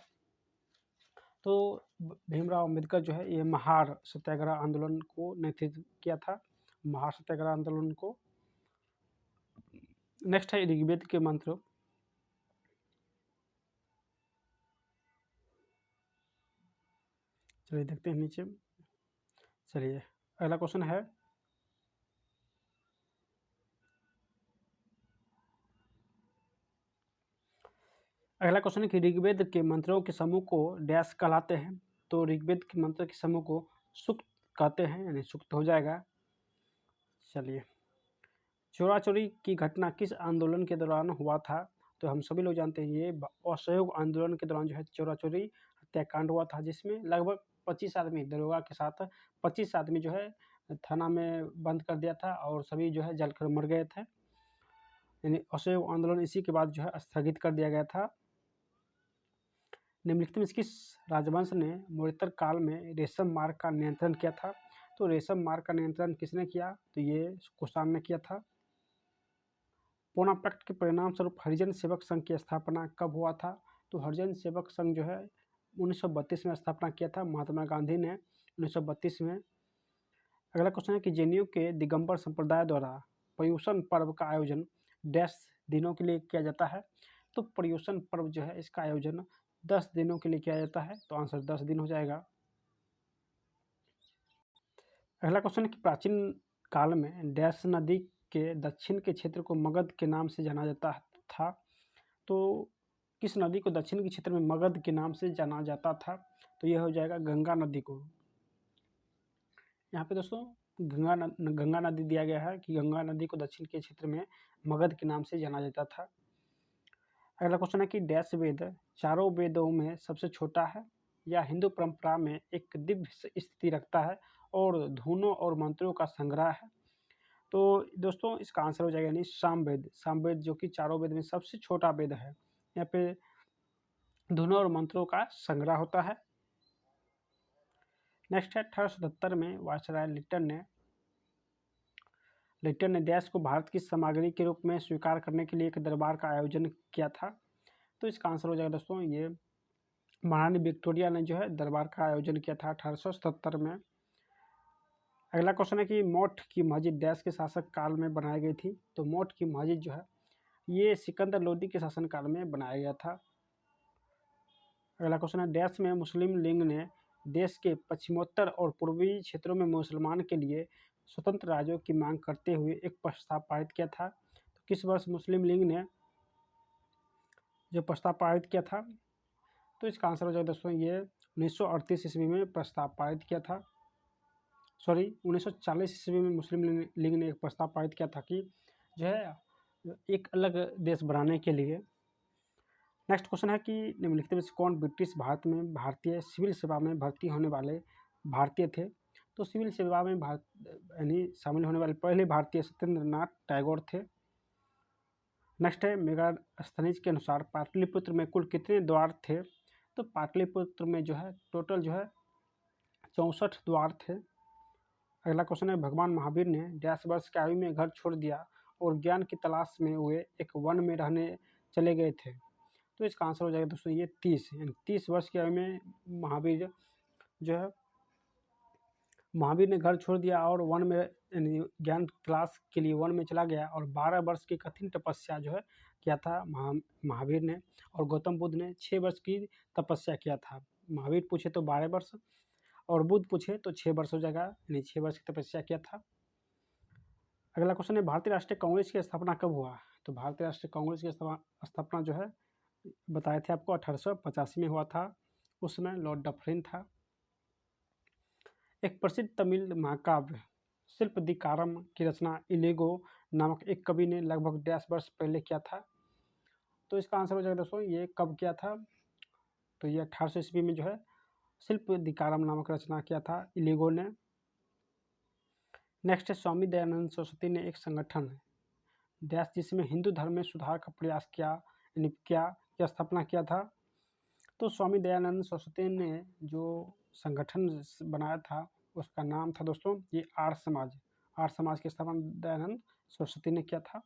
तो भीमराव अंबेडकर जो है ये महार सत्याग्रह आंदोलन को नेतृत्व किया था, महार सत्याग्रह आंदोलन को। नेक्स्ट है ऋग्वेद के मंत्र। चलिए देखते हैं नीचे। चलिए अगला क्वेश्चन है कि ऋग्वेद के मंत्रों के समूह को डैश कहलाते हैं? तो ऋग्वेद के मंत्र के समूह को सूक्त कहते हैं, यानी सूक्त हो जाएगा। चलिए चोरा चोरी की घटना किस आंदोलन के दौरान हुआ था? तो हम सभी लोग जानते हैं ये असहयोग आंदोलन के दौरान जो है चोरा चोरी हत्याकांड हुआ था, जिसमें लगभग 25 आदमी दरोगा के साथ 25 आदमी जो है थाना में बंद कर दिया था और सभी जो है जलकर मर गए थे। यानी असहयोग आंदोलन इसी के बाद जो है स्थगित कर दिया गया था। निम्नलिखित में किस राजवंश ने मौर्योत्तर काल में रेशम मार्ग का नियंत्रण किया था? तो रेशम मार्ग का नियंत्रण किसने किया? तो ये कुषाण ने किया था। पूना पैक्ट के परिणाम स्वरूप हरिजन सेवक संघ की स्थापना कब हुआ था? तो हरिजन सेवक संघ जो है 1932 में स्थापना किया था महात्मा गांधी ने 1932 में। अगला क्वेश्चन है कि जैनियों के दिगंबर संप्रदाय द्वारा पर्युषण पर्व का आयोजन डैश दिनों के लिए किया जाता है? तो पर्युषण पर्व जो है इसका आयोजन 10 दिनों के लिए किया जाता है। तो आंसर 10 दिन हो जाएगा। अगला क्वेश्चन है कि प्राचीन काल में डैश नदी के दक्षिण के क्षेत्र को मगध के नाम से जाना जाता था? तो किस नदी को दक्षिण के क्षेत्र में मगध के नाम से जाना जाता था? तो यह हो जाएगा गंगा नदी को। यहाँ पे दोस्तों गंगा नदी दिया गया है कि गंगा नदी को दक्षिण के क्षेत्र में मगध के नाम से जाना जाता था। अगला क्वेश्चन है कि डैश वेद चारों वेदों में सबसे छोटा है या हिंदू परंपरा में एक दिव्य स्थिति रखता है और धुनों और मंत्रों का संग्रह है? तो दोस्तों इसका आंसर हो जाएगा यानी सामवेद जो कि चारों वेद में सबसे छोटा वेद है। यहाँ पे धुनों और मंत्रों का संग्रह होता है। नेक्स्ट है 1877 में वायसराय लिट्टन ने डैश को भारत की सामग्री के रूप में स्वीकार करने के लिए एक दरबार का आयोजन किया था? तो इसका आंसर हो जाएगा दोस्तों ये महारानी विक्टोरिया ने जो है दरबार का आयोजन किया था 1877 में। अगला क्वेश्चन है कि मौठ की मस्जिद डैश के शासक काल में बनाई गई थी? तो मौठ की मस्जिद जो है ये सिकंदर लोदी के शासनकाल में बनाया गया था। अगला क्वेश्चन है डैश में मुस्लिम लीग ने देश के पश्चिमोत्तर और पूर्वी क्षेत्रों में मुसलमान के लिए स्वतंत्र राज्यों की मांग करते हुए एक प्रस्ताव पारित किया था? तो किस वर्ष मुस्लिम लीग ने जो प्रस्ताव पारित किया था? तो इसका आंसर हो जाएगा दोस्तों ये 1938 ईस्वी में प्रस्ताव पारित किया था। 1940 ईस्वी में मुस्लिम लीग ने एक प्रस्ताव पारित किया था कि जो है एक अलग देश बनाने के लिए। नेक्स्ट क्वेश्चन है कि निम्नलिखित में से कौन ब्रिटिश भारत में भारतीय सिविल सेवा में भर्ती होने वाले भारतीय थे? तो सिविल सेवा में यानी शामिल होने वाले पहले भारतीय सत्येंद्र नाथ टैगोर थे। नेक्स्ट है मेगास्थनीज के अनुसार पाटलिपुत्र में कुल कितने द्वार थे? तो पाटलिपुत्र में जो है टोटल जो है 64 द्वार थे। अगला क्वेश्चन है भगवान महावीर ने डैश वर्ष की आयु में घर छोड़ दिया और ज्ञान की तलाश में हुए एक वन में रहने चले गए थे? तो इसका आंसर हो जाएगा दोस्तों ये 30 वर्ष की आयु में महावीर जो है महावीर ने घर छोड़ दिया और वन में यानी ज्ञान तलाश के लिए वन में चला गया और 12 वर्ष की कठिन तपस्या जो है किया था महावीर ने, और गौतम बुद्ध ने 6 वर्ष की तपस्या किया था। महावीर पूछे तो 12 वर्ष और बुद्ध पूछे तो 6 वर्ष हो जाएगा, यानी 6 वर्ष की तपस्या किया था। अगला क्वेश्चन है भारतीय राष्ट्रीय कांग्रेस की स्थापना कब हुआ? तो भारतीय राष्ट्रीय कांग्रेस की स्थापना जो है बताए थे आपको 1885 में हुआ था। उस समय लॉर्ड डफरिन था। एक प्रसिद्ध तमिल महाकाव्य शिल्पदिकारम की रचना इलेगो नामक एक कवि ने लगभग 10 वर्ष पहले किया था। तो इसका आंसर हो जाएगा दोस्तों ये कब किया था? तो ये 1800 ईस्वी में जो है शिल्पदिकारम नामक रचना किया था इलेगो ने। नेक्स्ट है स्वामी दयानंद सरस्वती ने एक संगठन डैश जिसमें हिंदू धर्म में सुधार का प्रयास किया, यानी क्या स्थापना किया था? तो स्वामी दयानंद सरस्वती ने जो संगठन बनाया था उसका नाम था दोस्तों ये आर्य समाज। आर्य समाज की स्थापना दयानंद सरस्वती ने किया था।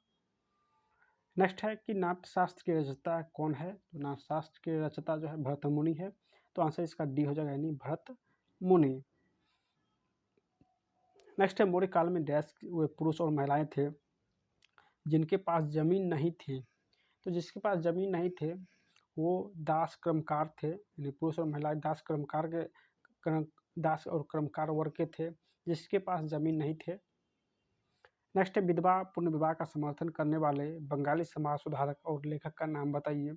नेक्स्ट है कि नाट्यशास्त्र के रचयिता कौन है? तो नाट्यशास्त्र के रचयिता जो है भरत मुनि है। तो आंसर इसका डी हो जाएगा, यानी भरत मुनि। नेक्स्ट है मौर्य काल में डैश वे पुरुष और महिलाएं थे जिनके पास जमीन नहीं थी? तो जिसके पास जमीन नहीं थे वो दास क्रमकार थे, यानी पुरुष और महिलाएं दास और क्रमकार वर्ग के थे जिसके पास जमीन नहीं थे। नेक्स्ट है विधवा पुनर्विवाह का समर्थन करने वाले बंगाली समाज सुधारक और लेखक का नाम बताइए?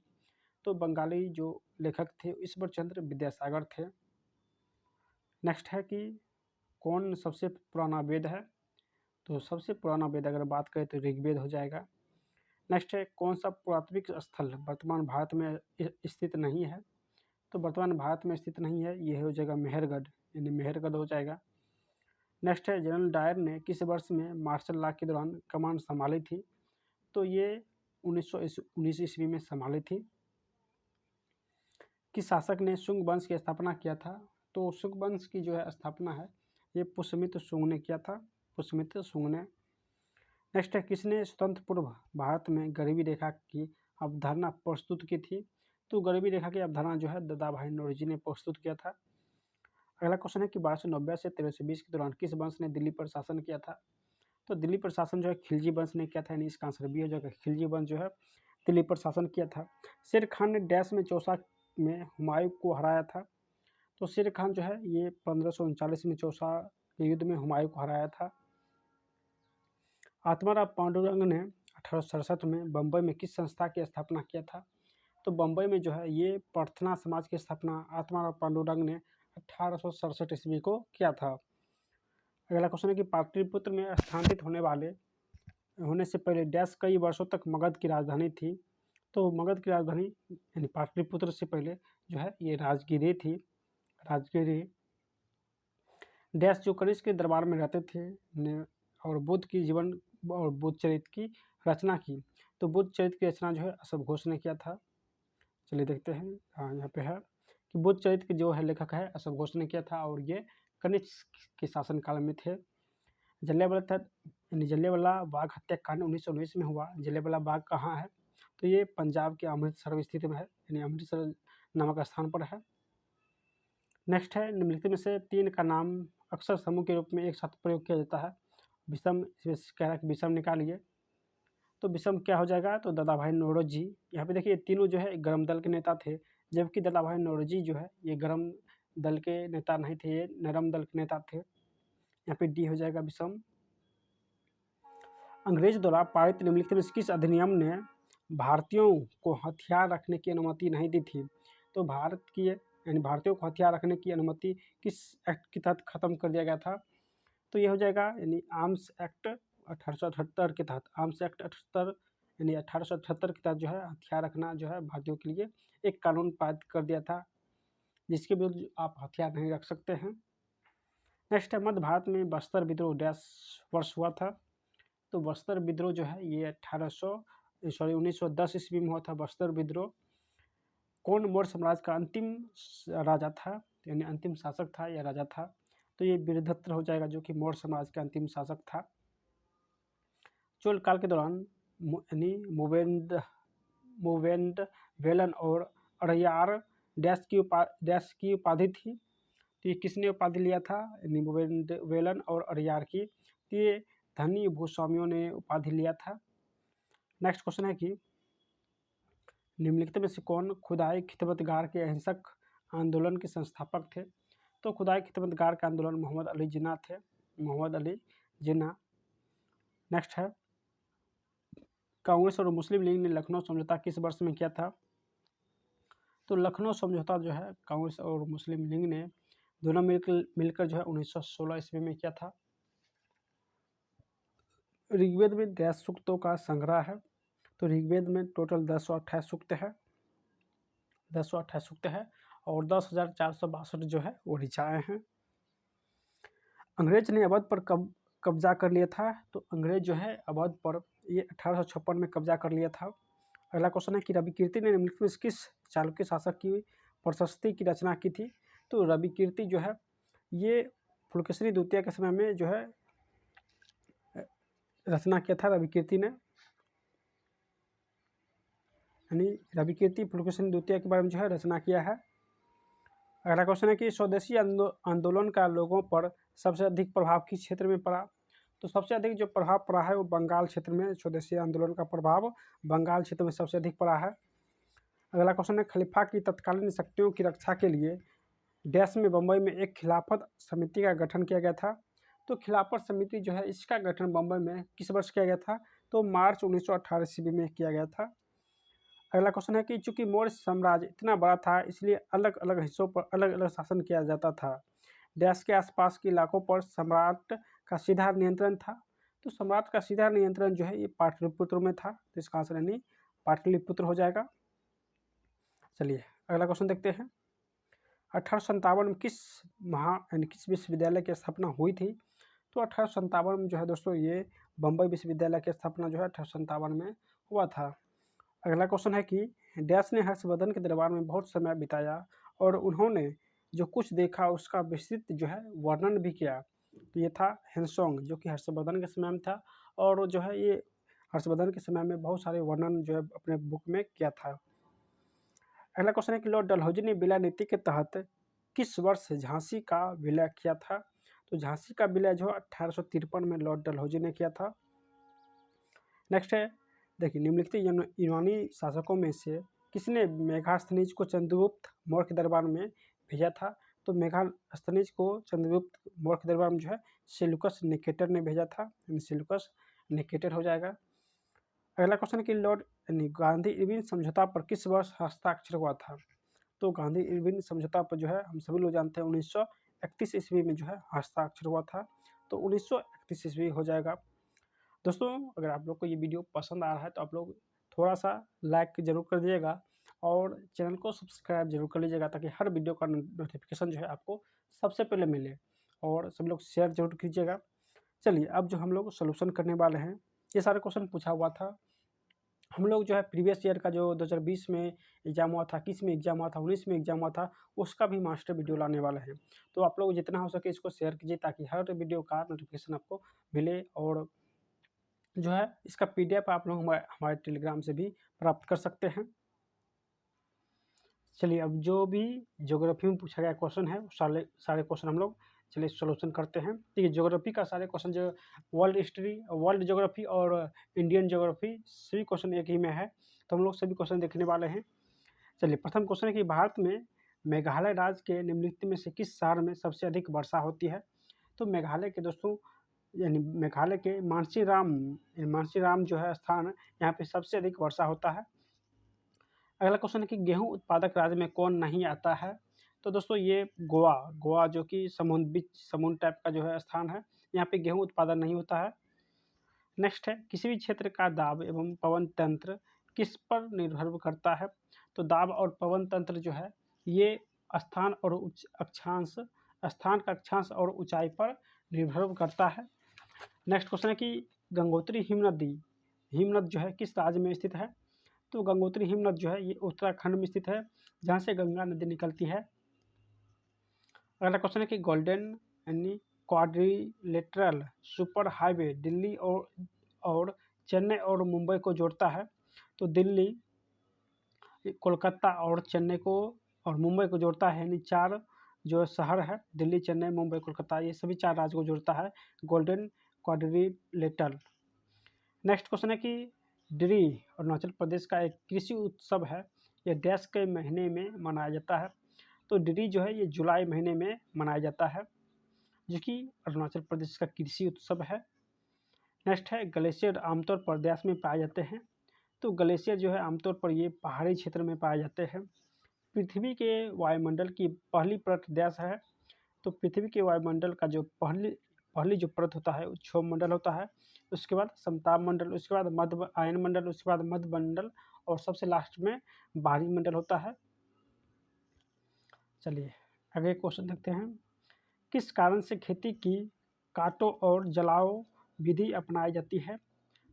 तो बंगाली जो लेखक थे ईश्वर चंद्र विद्यासागर थे। नेक्स्ट है कि कौन सबसे पुराना वेद है? तो सबसे पुराना वेद अगर बात करें तो ऋग्वेद हो जाएगा। नेक्स्ट है कौन सा पुरातात्विक स्थल वर्तमान भारत में स्थित नहीं है? तो वर्तमान भारत में स्थित नहीं है, ये हो जाएगा मेहरगढ़, यानी मेहरगढ़ हो जाएगा। नेक्स्ट है जनरल डायर ने किस वर्ष में मार्शल लॉ के दौरान कमान संभाली थी? तो ये 1919 ईस्वी में संभाली थी। किस शासक ने शुंग वंश की स्थापना किया था? तो शुंग वंश की जो है स्थापना है ये पुष्यमित्र शुंग ने किया था, पुष्यमित्र शुंग ने। नेक्स्ट है किसने स्वतंत्र पूर्व भारत में गरीबी रेखा की अवधारणा प्रस्तुत की थी? तो गरीबी रेखा की अवधारणा जो है दादा भाई नौरोजी ने प्रस्तुत किया था। अगला क्वेश्चन है कि 1290 से 1320 के दौरान किस वंश ने दिल्ली पर शासन किया था? तो दिल्ली पर शासन जो है खिलजी वंश ने किया था, यानी इसका आंसर बी हो जाएगा, खिलजी वंश जो है दिल्ली पर शासन किया था। शेर खान ने डैश में चौसा में हुमायूं को हराया था? तो शेर खान जो है ये 1539 में चौसा के युद्ध में हुमायूं को हराया था। आत्माराम पांडुरंग ने 1867 में बम्बई में किस संस्था की स्थापना किया था? तो बम्बई में जो है ये प्रार्थना समाज की स्थापना आत्माराम पांडुरंग ने 1867 ईस्वी को किया था। अगला क्वेश्चन है कि पाटलिपुत्र में स्थानांतरित होने से पहले डैश कई वर्षों तक मगध की राजधानी थी? तो मगध की राजधानी यानी पाटलिपुत्र से पहले जो है ये राजगिरी थी। राजगिरी डैश जो कनिष्क के दरबार में रहते थे ने और बुद्ध की जीवन और बुद्ध चरित्र की रचना की। तो बुद्ध चरित्र की रचना जो है अशोक घोष ने किया था। चलिए देखते हैं, हाँ यहाँ पे है कि बुद्ध चरित्र के जो है लेखक है अशोक घोष ने किया था और ये कनिष्क के शासनकाल में थे। जलियांवाला बाग हत्याकांड 1919 में हुआ। जलियांवाला बाग कहाँ है? तो ये पंजाब के अमृतसर स्थित में है, यानी अमृतसर नामक स्थान पर है। नेक्स्ट है निम्नलिखित में से 3 का नाम अक्सर समूह के रूप में एक साथ प्रयोग किया जाता है। विषम कह रहा है कि विषम निकालिए। तो विषम क्या हो जाएगा? तो दादा भाई नौरोजी। यहाँ पे देखिए तीनों जो है गर्म दल के नेता थे, जबकि दादा भाई नौरोजी जो है ये गर्म दल के नेता नहीं थे, ये नरम दल के नेता थे। यहाँ पे डी हो जाएगा विषम। अंग्रेज द्वारा पारित निम्नलिखित में किस अधिनियम ने भारतीयों को हथियार रखने की अनुमति नहीं दी थी? तो भारत की यानी भारतीयों को हथियार रखने की अनुमति किस एक्ट के तहत ख़त्म कर दिया गया था? तो ये हो जाएगा यानी आर्म्स एक्ट 1878 के तहत। आर्म्स एक्ट 78 यानी 1878 के तहत जो है हथियार रखना जो है भारतीयों के लिए एक कानून पारित कर दिया था, जिसके विरुद्ध आप हथियार नहीं रख सकते हैं। नेक्स्ट है, मध्य भारत में बस्तर विद्रोह डैश वर्ष हुआ था? तो बस्तर विद्रोह जो है ये 1910 ईस्वी में हुआ था। बस्तर विद्रोह कौन मौर्य साम्राज्य का अंतिम राजा था, यानी अंतिम शासक था या राजा था? तो ये वीरभद्र हो जाएगा, जो कि मौर्य समाज का अंतिम शासक था। चोल काल के दौरान यानी मूवेंडवेलन और अड़यार डैश की उपाधि थी। तो ये किसने उपाधि लिया था? यानी मूवेंडवेलन और अड़यार की। तो ये धनी भूस्वामियों ने उपाधि लिया था। नेक्स्ट क्वेश्चन है कि निम्नलिखित में से कौन खुदाई खिदमतगार के अहिंसक आंदोलन के संस्थापक थे? तो खुदाई खिदमतगार का आंदोलन मोहम्मद अली जिन्ना थे, मोहम्मद अली जिन्ना। नेक्स्ट है, कांग्रेस और मुस्लिम लीग ने लखनऊ समझौता किस वर्ष में किया था? तो लखनऊ समझौता जो है कांग्रेस और मुस्लिम लीग ने दोनों मिलकर जो है 1916 ईस्वी में किया था। ऋग्वेद में 10 सूक्तों का संग्रह है। तो ऋग्वेद में टोटल 1028 सूक्त है, 1028 सूक्त है और 10,462 जो है वो ऋचाएँ हैं। अंग्रेज ने अवध पर कब कब्जा कर लिया था? तो अंग्रेज जो है अवध पर ये 1856 में कब्जा कर लिया था। अगला क्वेश्चन है कि रवि कीर्ति ने निम्नलिखित में से किस चालुक्य शासक की प्रशस्ति की रचना की थी? तो रवि कीर्ति जो है ये पुलकेशिनी द्वितीय के समय में जो है रचना किया था रवि कीर्ति ने, यानी रवि कीर्ति पुलकेशिनी द्वितीय के बारे में जो है रचना किया है। अगला क्वेश्चन है कि स्वदेशी आंदोलन का लोगों पर सबसे अधिक प्रभाव किस क्षेत्र में पड़ा? तो सबसे अधिक जो प्रभाव पड़ा है वो बंगाल क्षेत्र में, स्वदेशी आंदोलन का प्रभाव बंगाल क्षेत्र में सबसे अधिक पड़ा है। अगला क्वेश्चन है, खलीफा की तत्कालीन शक्तियों की रक्षा के लिए डैश में बम्बई में एक खिलाफत समिति का गठन किया गया था। तो खिलाफत समिति जो है इसका गठन बम्बई में किस वर्ष किया गया था? तो मार्च 1918 ईस्वी में किया गया था। अगला क्वेश्चन है कि चूंकि मौर्य साम्राज्य इतना बड़ा था इसलिए अलग अलग हिस्सों पर अलग अलग शासन किया जाता था। डैश के आसपास के इलाकों पर सम्राट का सीधा नियंत्रण था। तो सम्राट का सीधा नियंत्रण जो है ये पाटलिपुत्र में था। तो इसका आंसर यानी पाटलिपुत्र हो जाएगा। चलिए अगला क्वेश्चन देखते हैं। 1857 में किस विश्वविद्यालय की स्थापना हुई थी? तो 1857 में जो है दोस्तों ये बम्बई विश्वविद्यालय की स्थापना जो है 1857 में हुआ था। अगला क्वेश्चन है कि डैश ने हर्षवर्धन के दरबार में बहुत समय बिताया और उन्होंने जो कुछ देखा उसका विस्तृत जो है वर्णन भी किया। तो ये था हेनसोंग, जो कि हर्षवर्धन के समय में था और जो है ये हर्षवर्धन के समय में बहुत सारे वर्णन जो है अपने बुक में किया था। अगला क्वेश्चन है कि लॉर्ड डलहौजी ने विलय नीति के तहत किस वर्ष झांसी का विलय किया था? तो झांसी का विलय जो 1853 में लॉर्ड डलहौजी ने किया था। नेक्स्ट है, देखिए निम्नलिखित यूनानी शासकों में से किसने मेगास्थनीज को चंद्रगुप्त मौर्य के दरबार में भेजा था? तो मेगास्थनीज को चंद्रगुप्त मौर्य के दरबार में जो है सेल्यूकस निकेटर ने भेजा था, सेल्यूकस निकेटर हो जाएगा। अगला क्वेश्चन है कि लॉर्ड गांधी इरविन समझौता पर किस वर्ष हस्ताक्षर हुआ था? तो गांधी इरविन समझौता पर जो है हम सभी लोग जानते हैं 1931 ईस्वी में जो है हस्ताक्षर हुआ था। तो 1931 ईस्वी हो जाएगा। दोस्तों अगर आप लोग को ये वीडियो पसंद आ रहा है तो आप लोग थोड़ा सा लाइक जरूर कर दीजिएगा और चैनल को सब्सक्राइब जरूर कर लीजिएगा, ताकि हर वीडियो का नोटिफिकेशन जो है आपको सबसे पहले मिले, और सब लोग शेयर जरूर कीजिएगा। चलिए अब जो हम लोग सोल्यूशन करने वाले हैं, ये सारे क्वेश्चन पूछा हुआ था। हम लोग जो है प्रीवियस ईयर का जो 2020 में एग्जाम हुआ था, 21 में एग्जाम हुआ था, 19 में एग्जाम हुआ था, उसका भी मास्टर वीडियो लाने वाले हैं। तो आप लोग जितना हो सके इसको शेयर कीजिए, ताकि हर वीडियो का नोटिफिकेशन आपको मिले, और जो है इसका PDF आप लोग हमारे टेलीग्राम से भी प्राप्त कर सकते हैं। चलिए अब जो भी ज्योग्राफी में पूछा गया क्वेश्चन है सारे क्वेश्चन हम लोग चलिए सॉल्यूशन करते हैं। ठीक है, ज्योग्राफी का सारे क्वेश्चन जो वर्ल्ड हिस्ट्री, वर्ल्ड ज्योग्राफी और इंडियन ज्योग्राफी सभी क्वेश्चन एक ही में है, तो हम लोग सभी क्वेश्चन देखने वाले हैं। चलिए प्रथम क्वेश्चन है कि भारत में मेघालय राज्य के निम्नलिखित में से किस शहर में सबसे अधिक वर्षा होती है? तो मेघालय के दोस्तों यानी मेघालय के मानसीराम जो है स्थान, यहाँ पे सबसे अधिक वर्षा होता है। अगला क्वेश्चन है कि गेहूं उत्पादक राज्य में कौन नहीं आता है? तो दोस्तों ये गोवा जो कि समुद्र टाइप का जो है स्थान है, यहाँ पे गेहूं उत्पादन नहीं होता है। नेक्स्ट है किसी भी क्षेत्र का दाब एवं पवन तंत्र किस पर निर्भर करता है? तो दाब और पवन तंत्र जो है ये स्थान और स्थान का अक्षांश और ऊंचाई पर निर्भर करता है। नेक्स्ट क्वेश्चन है कि गंगोत्री हिमनद जो है किस राज्य में स्थित है? तो गंगोत्री हिमनद जो है ये उत्तराखंड में स्थित है, जहाँ से गंगा नदी निकलती है। अगला क्वेश्चन है कि गोल्डन यानी क्वाड्रिलेटरल सुपर हाईवे दिल्ली और चेन्नई और मुंबई को जोड़ता है। तो दिल्ली, कोलकाता और चेन्नई को और मुंबई को जोड़ता है, यानी 4 जो शहर है दिल्ली, चेन्नई, मुंबई, कोलकाता, ये सभी 4 राज्य को जोड़ता है गोल्डन क्वाड्रिलेटरल। नेक्स्ट क्वेश्चन है कि डिरी अरुणाचल प्रदेश का एक कृषि उत्सव है, यह डैश के महीने में मनाया जाता है? तो डिरी जो है ये जुलाई महीने में मनाया जाता है, जो कि अरुणाचल प्रदेश का कृषि उत्सव है। नेक्स्ट है ग्लेशियर आमतौर पर डैश में पाए जाते हैं? तो ग्लेशियर जो है आमतौर पर ये पहाड़ी क्षेत्र में पाए जाते हैं। पृथ्वी के वायुमंडल की पहली परत डैश है? तो पृथ्वी के वायुमंडल का जो पहली जो परत होता है क्षोभ मंडल होता है, उसके बाद समताप मंडल, उसके बाद मध्य आयन मंडल, उसके बाद मध्य मंडल और सबसे लास्ट में बाहरी मंडल होता है। चलिए आगे क्वेश्चन देखते हैं। किस कारण से खेती की काटो और जलाओ विधि अपनाई जाती है?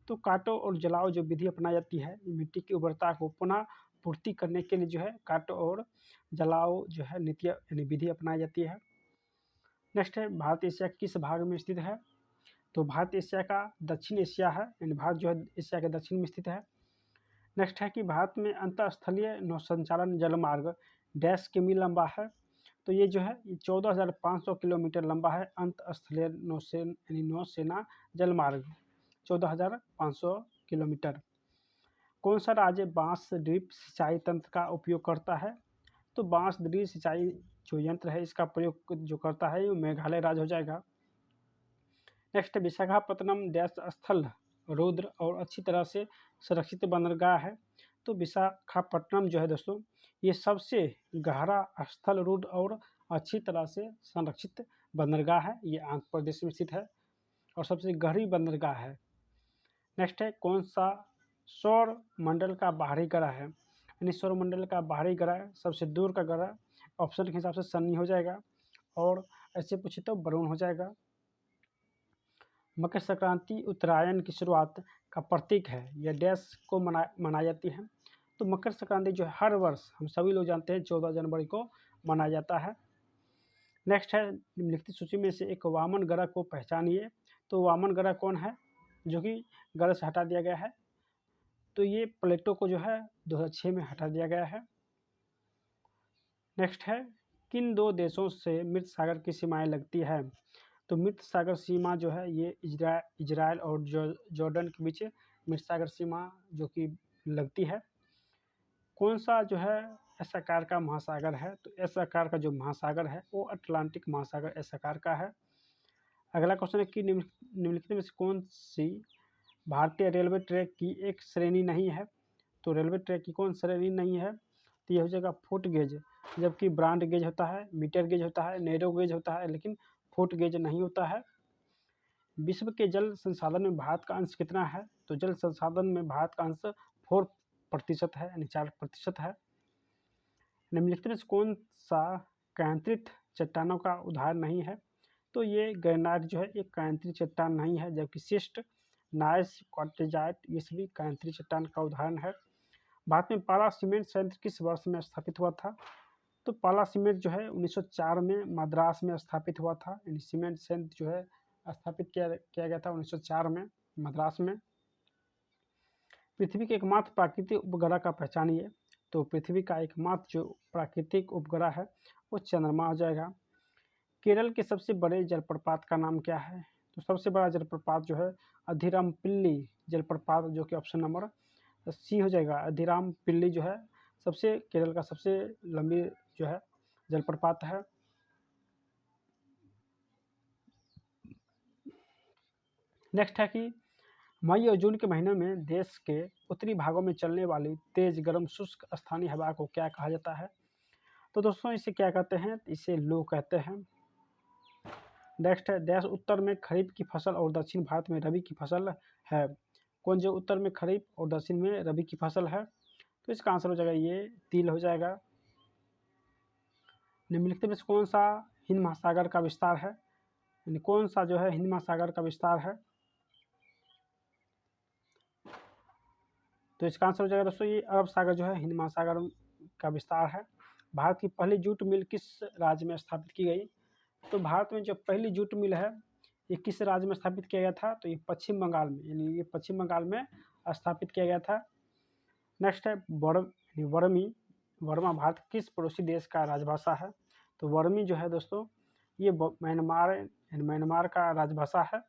तो काटो और जलाओ जो विधि अपनाई जाती है, मिट्टी की उर्वरता को पुनः पूर्ति करने के लिए जो है काटो और जलाओ जो है नीति यानी विधि अपनाई जाती है। नेक्स्ट है भारत एशिया किस भाग में स्थित है? तो भारत एशिया का दक्षिण एशिया है, यानी भारत जो है एशिया के दक्षिण में स्थित है। नेक्स्ट है कि भारत में अंतरस्थलीय नौसंचालन जलमार्ग डैश किमी लंबा है? तो ये जो है 14,500 किलोमीटर लंबा है अंतरस्थलीय नौसेना जलमार्ग 14,500 किलोमीटर। कौन सा राज्य बांस ड्रिप सिंचाई तंत्र का उपयोग करता है? तो बांस ड्रिप सिंचाई जो यंत्र है इसका प्रयोग जो करता है वो मेघालय राज्य हो जाएगा। नेक्स्ट विशाखापत्तनम डैश स्थल रुद्र और अच्छी तरह से सुरक्षित बंदरगाह है? तो विशाखापट्टनम जो है दोस्तों ये सबसे गहरा स्थल रुद्र और अच्छी तरह से संरक्षित बंदरगाह है, ये आंध्र प्रदेश में स्थित है और सबसे गहरी बंदरगाह है। नेक्स्ट है कौन सा सौर मंडल का बाहरी ग्रह है? यानी सौर मंडल का बाहरी ग्रह सबसे दूर का ग्रह ऑप्शन के हिसाब से शनि हो जाएगा और ऐसे पूछे तो वरुण हो जाएगा। मकर संक्रांति उत्तरायण की शुरुआत का प्रतीक है, यह डैश को मनाई जाती है? तो मकर संक्रांति जो है हर वर्ष हम सभी लोग जानते हैं 14 जनवरी को मनाया जाता है। नेक्स्ट है निम्नलिखित सूची में से एक वामन ग्रह को पहचानिए? तो वामन ग्रह कौन है जो कि ग्रह से हटा दिया गया है? तो ये प्लेटो को जो है 2006 में हटा दिया गया है। नेक्स्ट है किन 2 देशों से मृत सागर की सीमाएं लगती है? तो मृत सागर सीमा जो है ये इजराइल और जॉर्डन के बीच मृत सागर सीमा जो कि लगती है। कौन सा जो है एस आकार का महासागर है? तो एस आकार का जो महासागर है वो अटलांटिक महासागर एस आकार का है। अगला क्वेश्चन है कि निम्नलिखित में से कौन सी भारतीय रेलवे ट्रैक की एक श्रेणी नहीं है? तो रेलवे ट्रैक की कौन श्रेणी नहीं है? तो ये हो जाएगा फुट गेज, जबकि ब्रॉड गेज होता है, मीटर गेज होता है, नैरो गेज होता है, लेकिन फुट गेज नहीं होता है। विश्व के जल संसाधन में भारत का अंश कितना है? तो जल संसाधन में भारत का अंश 4% है, यानी 4% है। निम्नलिखित में से कौन सा कायांतरित चट्टानों का उदाहरण नहीं है? तो ये ग्रेनाइट जो है एक कायांतरित चट्टान नहीं है, जबकि शिस्ट, नाइस, क्वार्टजाइट ये सभी कायांतरित चट्टान का उदाहरण है। भारत में पहला सीमेंट संयंत्र किस वर्ष में स्थापित हुआ था? तो पहला सीमेंट जो है 1904 में मद्रास में स्थापित हुआ था, यानी सीमेंट संयंत्र जो है स्थापित किया गया था 1904 में मद्रास में। पृथ्वी के एकमात्र प्राकृतिक उपग्रह का पहचानिए? तो पृथ्वी का एकमात्र जो प्राकृतिक उपग्रह है वो चंद्रमा हो जाएगा। केरल के सबसे बड़े जलप्रपात का नाम क्या है? तो सबसे बड़ा जलप्रपात जो है अधिरामपिल्ली जलप्रपात, जो कि ऑप्शन नंबर सी हो जाएगा। अधिरामपिल्ली जो है केरल का सबसे लंबी जो है जलप्रपात है। नेक्स्ट है कि मई और जून के महीनों में देश के उत्तरी भागों में चलने वाली तेज गर्म शुष्क स्थानीय हवा को क्या कहा जाता है? तो दोस्तों इसे क्या कहते हैं? इसे लू कहते हैं। नेक्स्ट है, देश उत्तर में खरीफ की फसल और दक्षिण भारत में रबी की फसल है। कौन जो उत्तर में खरीफ और दक्षिण में रबी की फसल है? तो इसका आंसर हो जाएगा ये तिल हो जाएगा। निम्नलिखित में से कौन सा हिंद महासागर का विस्तार है? यानी कौन सा जो है हिंद महासागर का विस्तार है? तो इसका आंसर हो जाएगा दोस्तों ये अरब सागर जो है हिंद महासागर का विस्तार है। भारत की पहली जूट मिल किस राज्य में स्थापित की गई? तो भारत में जो पहली जूट मिल है ये किस राज्य में स्थापित किया गया था? तो ये पश्चिम बंगाल में, यानी ये पश्चिम बंगाल में स्थापित किया गया था। नेक्स्ट है वर्मी। वर्मा भारत किस पड़ोसी देश का राजभाषा है? तो वर्मी जो है दोस्तों ये म्यांमार का राजभाषा है।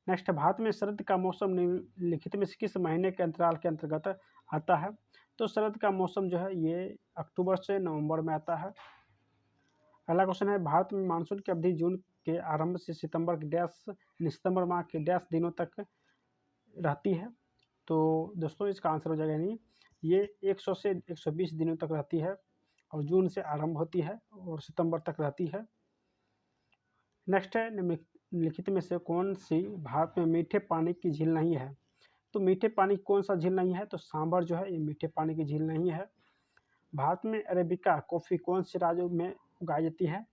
नेक्स्ट है, भारत में शरद का मौसम निम्नलिखित में से किस महीने के अंतराल के अंतर्गत आता है? तो शरद का मौसम जो है ये अक्टूबर से नवंबर में आता है। अगला क्वेश्चन है, भारत में मानसून की अवधि जून के आरंभ से सितंबर माह के डैश दिनों तक रहती है? तो दोस्तों इसका आंसर हो जाएगा यानी ये 100 से 120 दिनों तक रहती है और जून से आरंभ होती है और सितंबर तक रहती है। नेक्स्ट है, निम्नलिखित में से कौन सी भारत में मीठे पानी की झील नहीं है? तो मीठे पानी कौन सा झील नहीं है? तो सांभर जो है ये मीठे पानी की झील नहीं है। भारत में अरेबिका कॉफ़ी कौन से राज्यों में उगाई जाती है?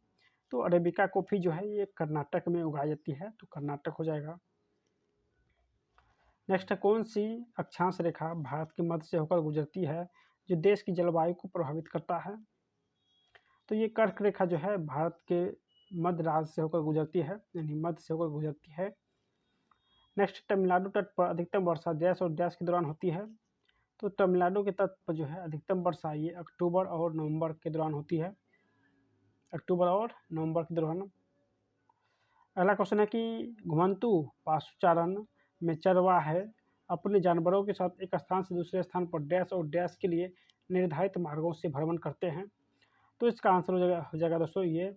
तो अरेबिका कॉफ़ी जो है ये कर्नाटक में उगाई जाती है, तो कर्नाटक हो जाएगा। नेक्स्ट है, कौन सी अक्षांश रेखा भारत के मध्य से होकर गुजरती है जो देश की जलवायु को प्रभावित करता है? तो ये कर्क रेखा जो है भारत के मध्य राज्य से होकर गुजरती है, यानी मध्य से होकर गुजरती है। नेक्स्ट, तमिलनाडु तट पर अधिकतम वर्षा डैश और डैश के दौरान होती है? तो तमिलनाडु के तट पर जो है अधिकतम वर्षा ये अक्टूबर और नवंबर के दौरान होती है, अक्टूबर और नवंबर के दौरान। अगला क्वेश्चन है कि घुमंतू पशुचारण में चरवाहे अपने जानवरों के साथ एक स्थान से दूसरे स्थान पर डैश और डैश के लिए निर्धारित मार्गों से भ्रमण करते हैं? तो इसका आंसर हो जाएगा दोस्तों ये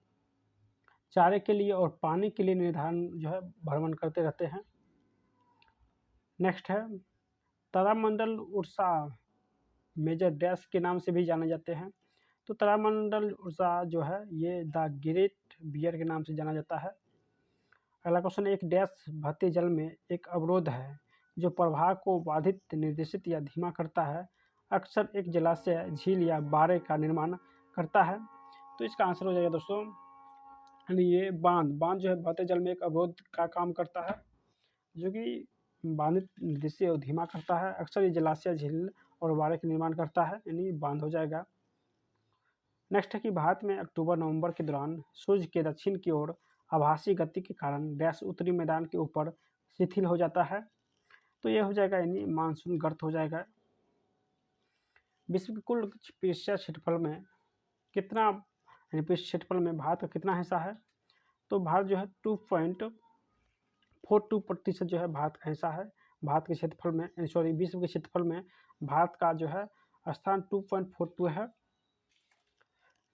चारे के लिए और पानी के लिए निर्धारण जो है भ्रमण करते रहते हैं। नेक्स्ट है, तारामंडल उड़सा मेजर डैश के नाम से भी जाने जाते हैं? तो तारामंडल उड़सा जो है ये द ग्रेट बियर के नाम से जाना जाता है। अगला क्वेश्चन, एक डैश बहते जल में एक अवरोध है जो प्रवाह को बाधित, निर्देशित या धीमा करता है, अक्सर एक जलाशय, झील या बारे का निर्माण करता है? तो इसका आंसर हो जाएगा दोस्तों यानी ये बांध जो है बहते जल में एक अवरोध का काम करता है जो कि बांधित, निर्देशित और धीमा करता है, अक्सर ये जलाशय, झील और बारे का निर्माण करता है, यानी बांध हो जाएगा। नेक्स्ट है कि भारत में अक्टूबर नवंबर के दौरान सूर्य के दक्षिण की ओर आभासी गति के कारण डैश उत्तरी मैदान के ऊपर शिथिल हो जाता है? तो यह हो जाएगा यानी मानसून गर्त हो जाएगा। विश्व के कुल पृष्ठीय क्षेत्रफल में कितना, यानी पृष्ठ क्षेत्रफल में भारत का कितना हिस्सा है? तो भारत जो है 2.42% जो है भारत का हिस्सा है। भारत के क्षेत्रफल में, सॉरी, विश्व के क्षेत्रफल में भारत का जो है स्थान 2.42 है।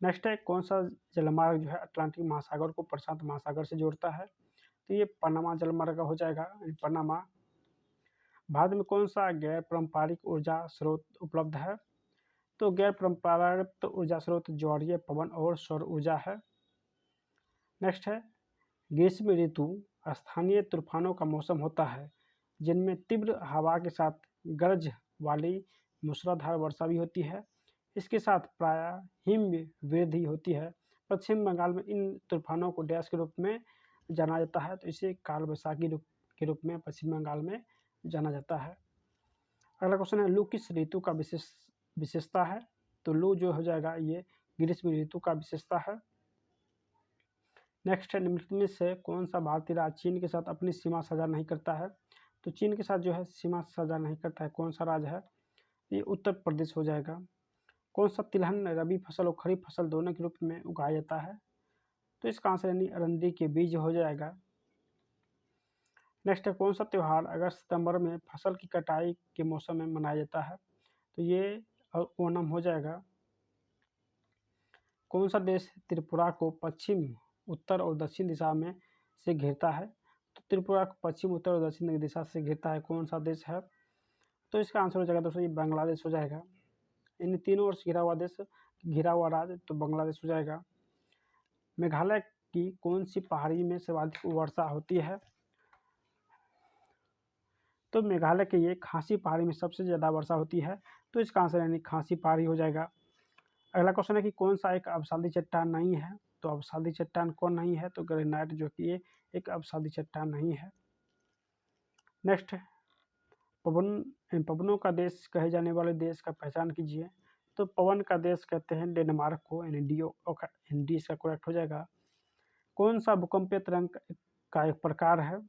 नेक्स्ट है, कौन सा जलमार्ग जो है अटलांटिक महासागर को प्रशांत महासागर से जोड़ता है? तो ये पनामा जलमार्ग हो जाएगा, पनामा। भारत में कौन सा गैर पारंपरिक ऊर्जा स्रोत उपलब्ध है? तो गैर परंपरागत ऊर्जा स्रोत ज्वारीय, पवन और सौर ऊर्जा है। नेक्स्ट है, ग्रीष्म ऋतु स्थानीय तूफानों का मौसम होता है जिनमें तीव्र हवा के साथ गरज वाली मूसलाधार वर्षा भी होती है। इसके साथ प्रायः हिम वृद्धि होती है। पश्चिम बंगाल में इन तूफानों को डैश के रूप में जाना जाता है, तो इसे काल वैसाखी के रूप में पश्चिम बंगाल में जाना जाता है। अगला क्वेश्चन है, लू किस ऋतु का विशेषता है? तो लू जो हो जाएगा ये ग्रीष्म ऋतु का विशेषता है। नेक्स्ट है, निम्नलिखित में से कौन सा भारतीय राज्य चीन के साथ अपनी सीमा साझा नहीं करता है? तो चीन के साथ जो है सीमा साझा नहीं करता है, कौन सा राज्य है? ये उत्तर प्रदेश हो जाएगा। कौन सा तिलहन रबी फसल और खरीफ फसल दोनों के रूप में उगाया जाता है? तो इसका आंसर यानी अरंडी के बीज हो जाएगा। नेक्स्ट है, कौन सा त्यौहार अगस्त सितंबर में फसल की कटाई के मौसम में मनाया जाता है? तो ये ओणम हो जाएगा। कौन सा देश त्रिपुरा को पश्चिम, उत्तर और दक्षिण दिशा में से घेरता है? तो त्रिपुरा को पश्चिम, उत्तर और दक्षिण दिशा से घिरता है, कौन सा देश है? तो इसका आंसर हो जाएगा दोस्तों ये बांग्लादेश हो जाएगा। इन तीनों ओर से घिरा हुआ देश, घिरा हुआ राज्य तो बांग्लादेश हो जाएगा। मेघालय की कौन सी पहाड़ी में सर्वाधिक वर्षा होती है? तो मेघालय के ये खासी पहाड़ी में सबसे ज़्यादा वर्षा होती है, तो इसका आंसर यानी खासी पहाड़ी हो जाएगा। अगला क्वेश्चन है कि कौन सा एक अवसादी चट्टान नहीं है? तो अवसादी चट्टान कौन नहीं है? तो ग्रेनाइट जो कि ये एक अवसादी चट्टान नहीं है। नेक्स्ट, पवनों का देश कहे जाने वाले देश का पहचान कीजिए। तो पवन का देश कहते हैं डेनमार्क को, यानी डी इसका करेक्ट हो जाएगा। कौन सा भूकंपीय तरंग का एक प्रकार है?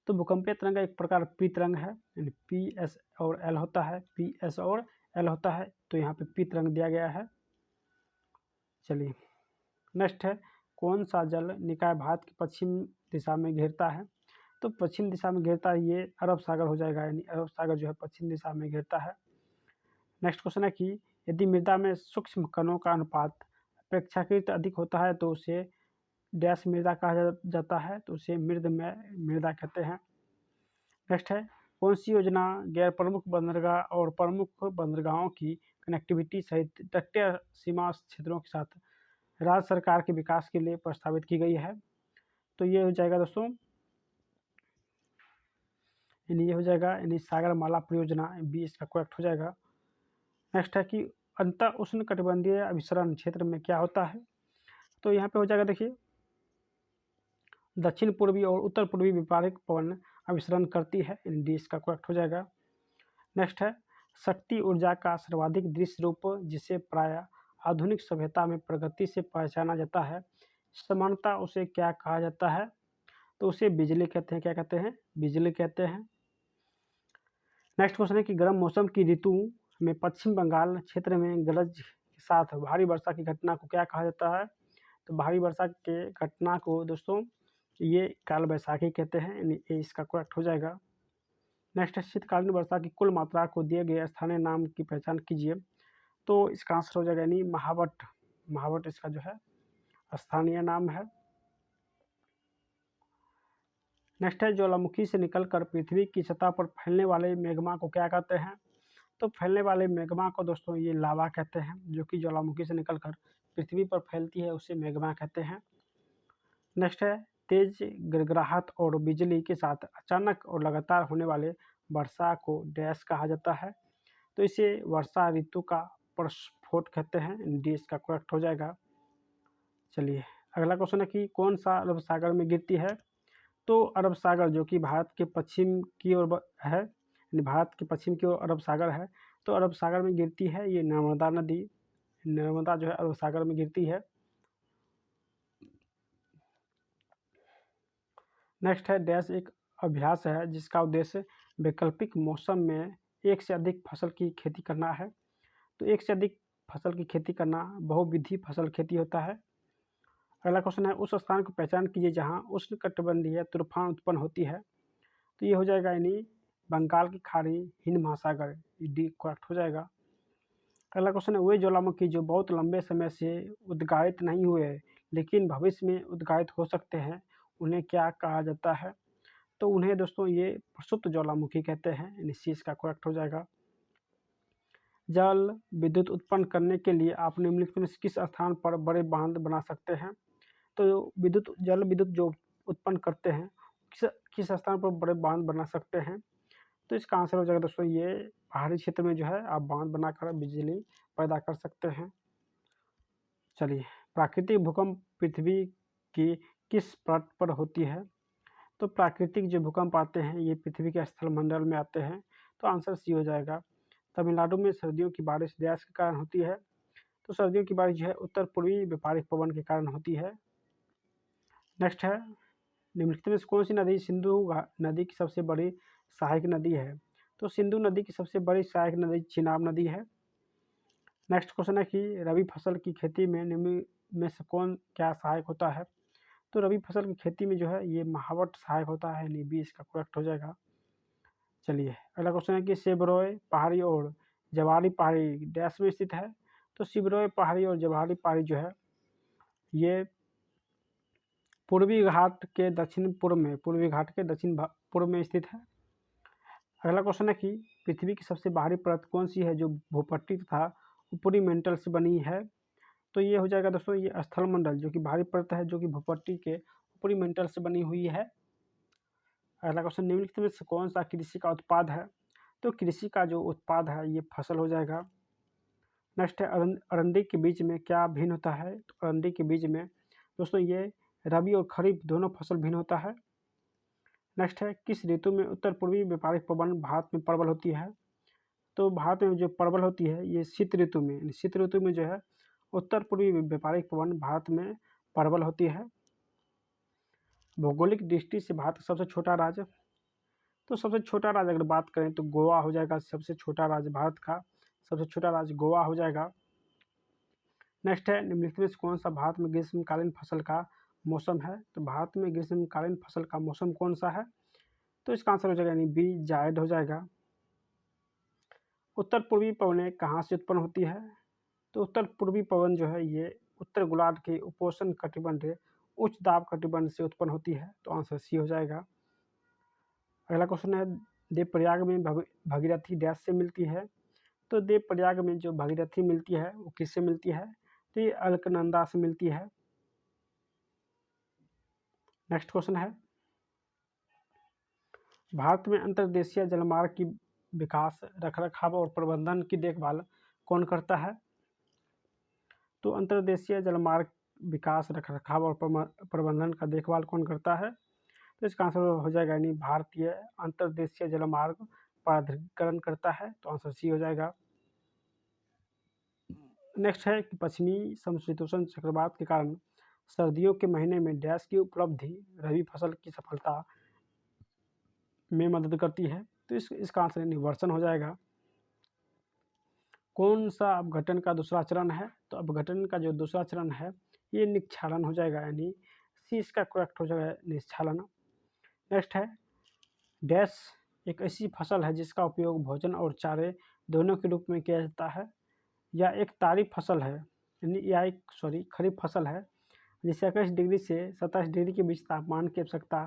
तो भूकंपीय तरंग का एक प्रकार पी तरंग है, यानी पी एस और एल होता है, पी एस और एल होता है, तो यहाँ पे पी तरंग दिया गया है। चलिए नेक्स्ट है, कौन सा जल निकाय भारत की पश्चिम दिशा में घेरता है? तो पश्चिम दिशा में घेरता है ये अरब सागर हो जाएगा, यानी अरब सागर जो है पश्चिम दिशा में घेरता है। नेक्स्ट क्वेश्चन है कि यदि मृदा में सूक्ष्म कणों का अनुपात अपेक्षाकृत अधिक होता है तो उसे डैश मृदा कहा जाता है, तो उसे मृदा कहते हैं। नेक्स्ट है, कौन सी योजना गैर प्रमुख बंदरगाह और प्रमुख बंदरगाहों की कनेक्टिविटी सहित तटीय सीमा क्षेत्रों के साथ राज्य सरकार के विकास के लिए प्रस्तावित की गई है? तो ये हो जाएगा दोस्तों, ये हो जाएगा यानी सागरमाला परियोजना, बी इसका करेक्ट हो जाएगा। नेक्स्ट है कि अंतर उष्ण कटिबंधीय अभिसरण क्षेत्र में क्या होता है? तो यहाँ पे हो जाएगा देखिए, दक्षिण पूर्वी और उत्तर पूर्वी व्यापारिक पवन अभिसरण करती है, डी इसका करेक्ट हो जाएगा। नेक्स्ट है, शक्ति ऊर्जा का सर्वाधिक दृश्य रूप जिसे प्राय आधुनिक सभ्यता में प्रगति से पहचाना जाता है, समानता उसे क्या कहा जाता है? तो उसे बिजली कहते हैं। क्या कहते हैं? बिजली कहते हैं। नेक्स्ट क्वेश्चन है कि गर्म मौसम की ऋतु में पश्चिम बंगाल क्षेत्र में गरज के साथ भारी वर्षा की घटना को क्या कहा जाता है? तो भारी वर्षा के घटना को दोस्तों ये काल बैसाखी कहते हैं, यानी ये इसका करेक्ट हो जाएगा। नेक्स्ट है, शीतकालीन वर्षा की कुल मात्रा को दिए गए स्थानीय नाम की पहचान कीजिए। तो इसका आंसर हो जाएगा यानी महावट। महावट इसका जो है स्थानीय नाम है। नेक्स्ट है, ज्वालामुखी से निकलकर पृथ्वी की सतह पर फैलने वाले मैग्मा को क्या कहते हैं? तो फैलने वाले मैग्मा को दोस्तों ये लावा कहते हैं, जो कि ज्वालामुखी से निकलकर पृथ्वी पर फैलती है उसे मैग्मा कहते हैं। नेक्स्ट है, तेज गड़गड़ाहट और बिजली के साथ अचानक और लगातार होने वाले वर्षा को डैश कहा जाता है, तो इसे वर्षा ऋतु का प्रस्फोट कहते हैं, डी इसका करेक्ट हो जाएगा। चलिए अगला क्वेश्चन है कि कौन सा अरब सागर में गिरती है? तो अरब सागर जो कि भारत के पश्चिम की ओर है, भारत के पश्चिम की ओर अरब सागर है, तो अरब सागर में गिरती है ये नर्मदा नदी। नर्मदा जो है अरब सागर में गिरती है। नेक्स्ट है, डैश एक अभ्यास है जिसका उद्देश्य वैकल्पिक मौसम में एक से अधिक फसल की खेती करना है। तो एक से अधिक फसल की खेती करना बहुविधि फसल खेती होता है। अगला क्वेश्चन है, उस स्थान को पहचान कीजिए जहां उष्णकटिबंधीय तूफान उत्पन्न होती है। तो ये हो जाएगा यानी बंगाल की खाड़ी, हिंद महासागर, डी करेक्ट हो जाएगा। अगला क्वेश्चन है, वे ज्वालामुखी जो बहुत लंबे समय से उद्गारित नहीं हुए लेकिन भविष्य में उद्गारित हो सकते हैं, उन्हें क्या कहा जाता है? तो उन्हें दोस्तों ये प्रसुप्त ज्वालामुखी कहते हैं, यानी सी इसका करेक्ट हो जाएगा। जल विद्युत उत्पन्न करने के लिए आप निम्नलिखित में किस स्थान पर बड़े बांध बना सकते हैं? तो जल विद्युत जो उत्पन्न करते हैं किस स्थान पर बड़े बांध बना सकते हैं? तो इसका आंसर हो जाएगा दोस्तों ये पहाड़ी क्षेत्र में जो है आप बांध बनाकर बिजली पैदा कर सकते हैं। चलिए, प्राकृतिक भूकंप पृथ्वी की किस परत पर होती है? तो प्राकृतिक जो भूकंप आते हैं ये पृथ्वी के स्थलमंडल में आते हैं, तो आंसर सी हो जाएगा। तमिलनाडु में सर्दियों की बारिश डैश के कारण होती है, तो सर्दियों की बारिश जो है उत्तर पूर्वी व्यापारिक पवन के कारण होती है। नेक्स्ट है, निम्नलिखित में कौन सी नदी सिंधु नदी की सबसे बड़ी सहायक नदी है? तो सिंधु नदी की सबसे बड़ी सहायक नदी चिनाब नदी है। नेक्स्ट क्वेश्चन है कि रबी फसल की खेती में निम्न में से कौन क्या सहायक होता है? तो रबी फसल की खेती में जो है ये महावट सहायक होता है, यानी बी इसका करेक्ट हो जाएगा। चलिए अगला क्वेश्चन है कि सिबरोय पहाड़ी और जवाली पहाड़ी डैश में स्थित है? तो सिबरोय पहाड़ी और जवाली पहाड़ी जो है ये पूर्वी घाट के दक्षिण पूर्व में, पूर्वी घाट के दक्षिण पूर्व में स्थित है। अगला क्वेश्चन है कि पृथ्वी की सबसे बाहरी परत कौन सी है जो भूपट्टी तथा ऊपरी मेंटल से बनी है? तो ये हो जाएगा दोस्तों ये स्थल मंडल, जो कि बाहरी परत है, जो कि भूपट्टी के ऊपरी मेंटल से बनी हुई है। अगला क्वेश्चन, निम्नलिखित में से कौन सा कृषि का उत्पाद है? तो कृषि का जो उत्पाद है ये फसल हो जाएगा। नेक्स्ट है अरंडी के बीज में क्या भिन्न होता है? तो अरंडी के बीज में दोस्तों ये रबी और खरीफ दोनों फसल भिन्न होता है। नेक्स्ट है किस ऋतु में उत्तर पूर्वी व्यापारिक पवन भारत में प्रबल होती है? तो भारत में जो प्रबल होती है ये शीत ऋतु में, शीत ऋतु में जो है उत्तर पूर्वी व्यापारिक पवन भारत में प्रबल होती है। भौगोलिक दृष्टि से भारत का सबसे छोटा राज्य, तो सबसे छोटा राज्य अगर बात करें तो गोवा हो जाएगा। सबसे छोटा राज्य भारत का सबसे छोटा राज्य गोवा हो जाएगा। नेक्स्ट है निम्नलिखित में से कौन सा भारत में ग्रीष्मकालीन फसल का मौसम है? तो भारत में ग्रीष्मकालीन फसल का मौसम कौन सा है? तो इसका आंसर हो जाएगा यानी बी जायद हो जाएगा। उत्तर पूर्वी पवनें कहाँ से उत्पन्न होती है? तो उत्तर पूर्वी पवन जो है ये उत्तर गोलार्ध के उपोष्ण कटिबंध उच्च दाब कटिबंध से उत्पन्न होती है। तो आंसर सी हो जाएगा। अगला क्वेश्चन है देवप्रयाग में भगीरथी डैश से मिलती है? तो देवप्रयाग में जो भगीरथी मिलती है वो किससे मिलती है? तो ये अलकनंदा से मिलती है। नेक्स्ट क्वेश्चन है भारत में अंतर्देशीय जलमार्ग की विकास, रखरखाव और प्रबंधन की देखभाल कौन करता है? तो अंतर्देशीय जलमार्ग विकास, रखरखाव और प्रबंधन का देखभाल कौन करता है? तो इसका आंसर हो जाएगा यानी भारतीय अंतर्देशीय जलमार्ग प्राधिकरण करता है। तो आंसर सी हो जाएगा। नेक्स्ट है कि पश्चिमी समशीतोष्ण चक्रवात के कारण सर्दियों के महीने में डैश की उपलब्धि रबी फसल की सफलता में मदद करती है। तो इसका आंसर यानी वर्षण हो जाएगा। कौन सा अपघटन का दूसरा चरण है? तो अपघटन का जो दूसरा चरण है ये निक्षालन हो जाएगा, यानी सी इसका करेक्ट हो जाएगा, निक्षालन। नेक्स्ट है डैश एक ऐसी फसल है जिसका उपयोग भोजन और चारे दोनों के रूप में किया जाता है। या एक तारी फसल है, या एक खरीफ फसल है जिसे 21 डिग्री से 27 डिग्री के बीच तापमान की आवश्यकता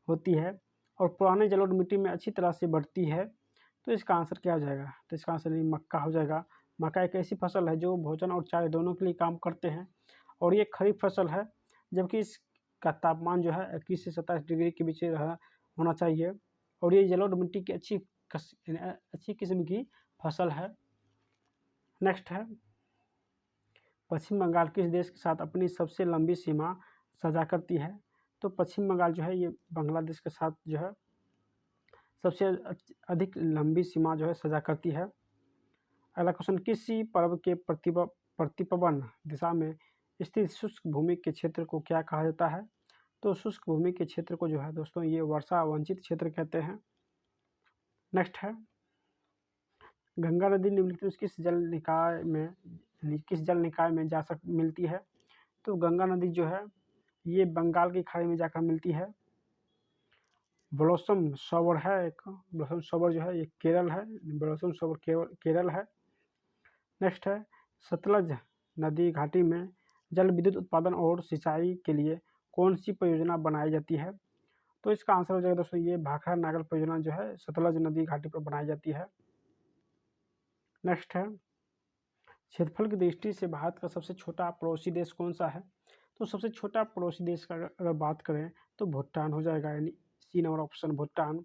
होती है और पुराने जलोढ़ मिट्टी में अच्छी तरह से बढ़ती है। तो इसका आंसर क्या हो जाएगा? तो इसका आंसर मक्का हो जाएगा। मक्का एक ऐसी फसल है जो भोजन और चारे दोनों के लिए काम करते हैं और ये खरीफ फसल है, जबकि इसका तापमान जो है 21 से 27 डिग्री के बीच होना चाहिए और ये जलोढ़ मिट्टी की अच्छी किस्म की फसल है। नेक्स्ट है पश्चिम बंगाल किस देश के साथ अपनी सबसे लंबी सीमा साझा करती है? तो पश्चिम बंगाल जो है ये बांग्लादेश के साथ जो है सबसे अधिक लंबी सीमा जो है साझा करती है। अगला क्वेश्चन किसी पर्व के प्रतिपवन दिशा में स्थित शुष्क भूमि के क्षेत्र को क्या कहा जाता है? तो शुष्क भूमि के क्षेत्र को जो है दोस्तों ये वर्षा वंचित क्षेत्र कहते हैं। नेक्स्ट है गंगा नदी निम्नलिखित किस जल निकाय में मिलती है? तो गंगा नदी जो है ये बंगाल की खाड़ी में जाकर मिलती है। ब्लॉसम सरोवर है एक, ब्लॉसम सरोवर जो है ये केरल है, ब्लॉसम सरोवर केरल है। नेक्स्ट है सतलज नदी घाटी में जल विद्युत उत्पादन और सिंचाई के लिए कौन सी परियोजना बनाई जाती है? तो इसका आंसर हो जाएगा दोस्तों ये भाखड़ा नागल परियोजना जो है सतलज नदी घाटी पर बनाई जाती है। नेक्स्ट है क्षेत्रफल की दृष्टि से भारत का सबसे छोटा पड़ोसी देश कौन सा है? तो सबसे छोटा पड़ोसी देश का अगर बात करें तो भूटान हो जाएगा, यानी C number option Bhutan.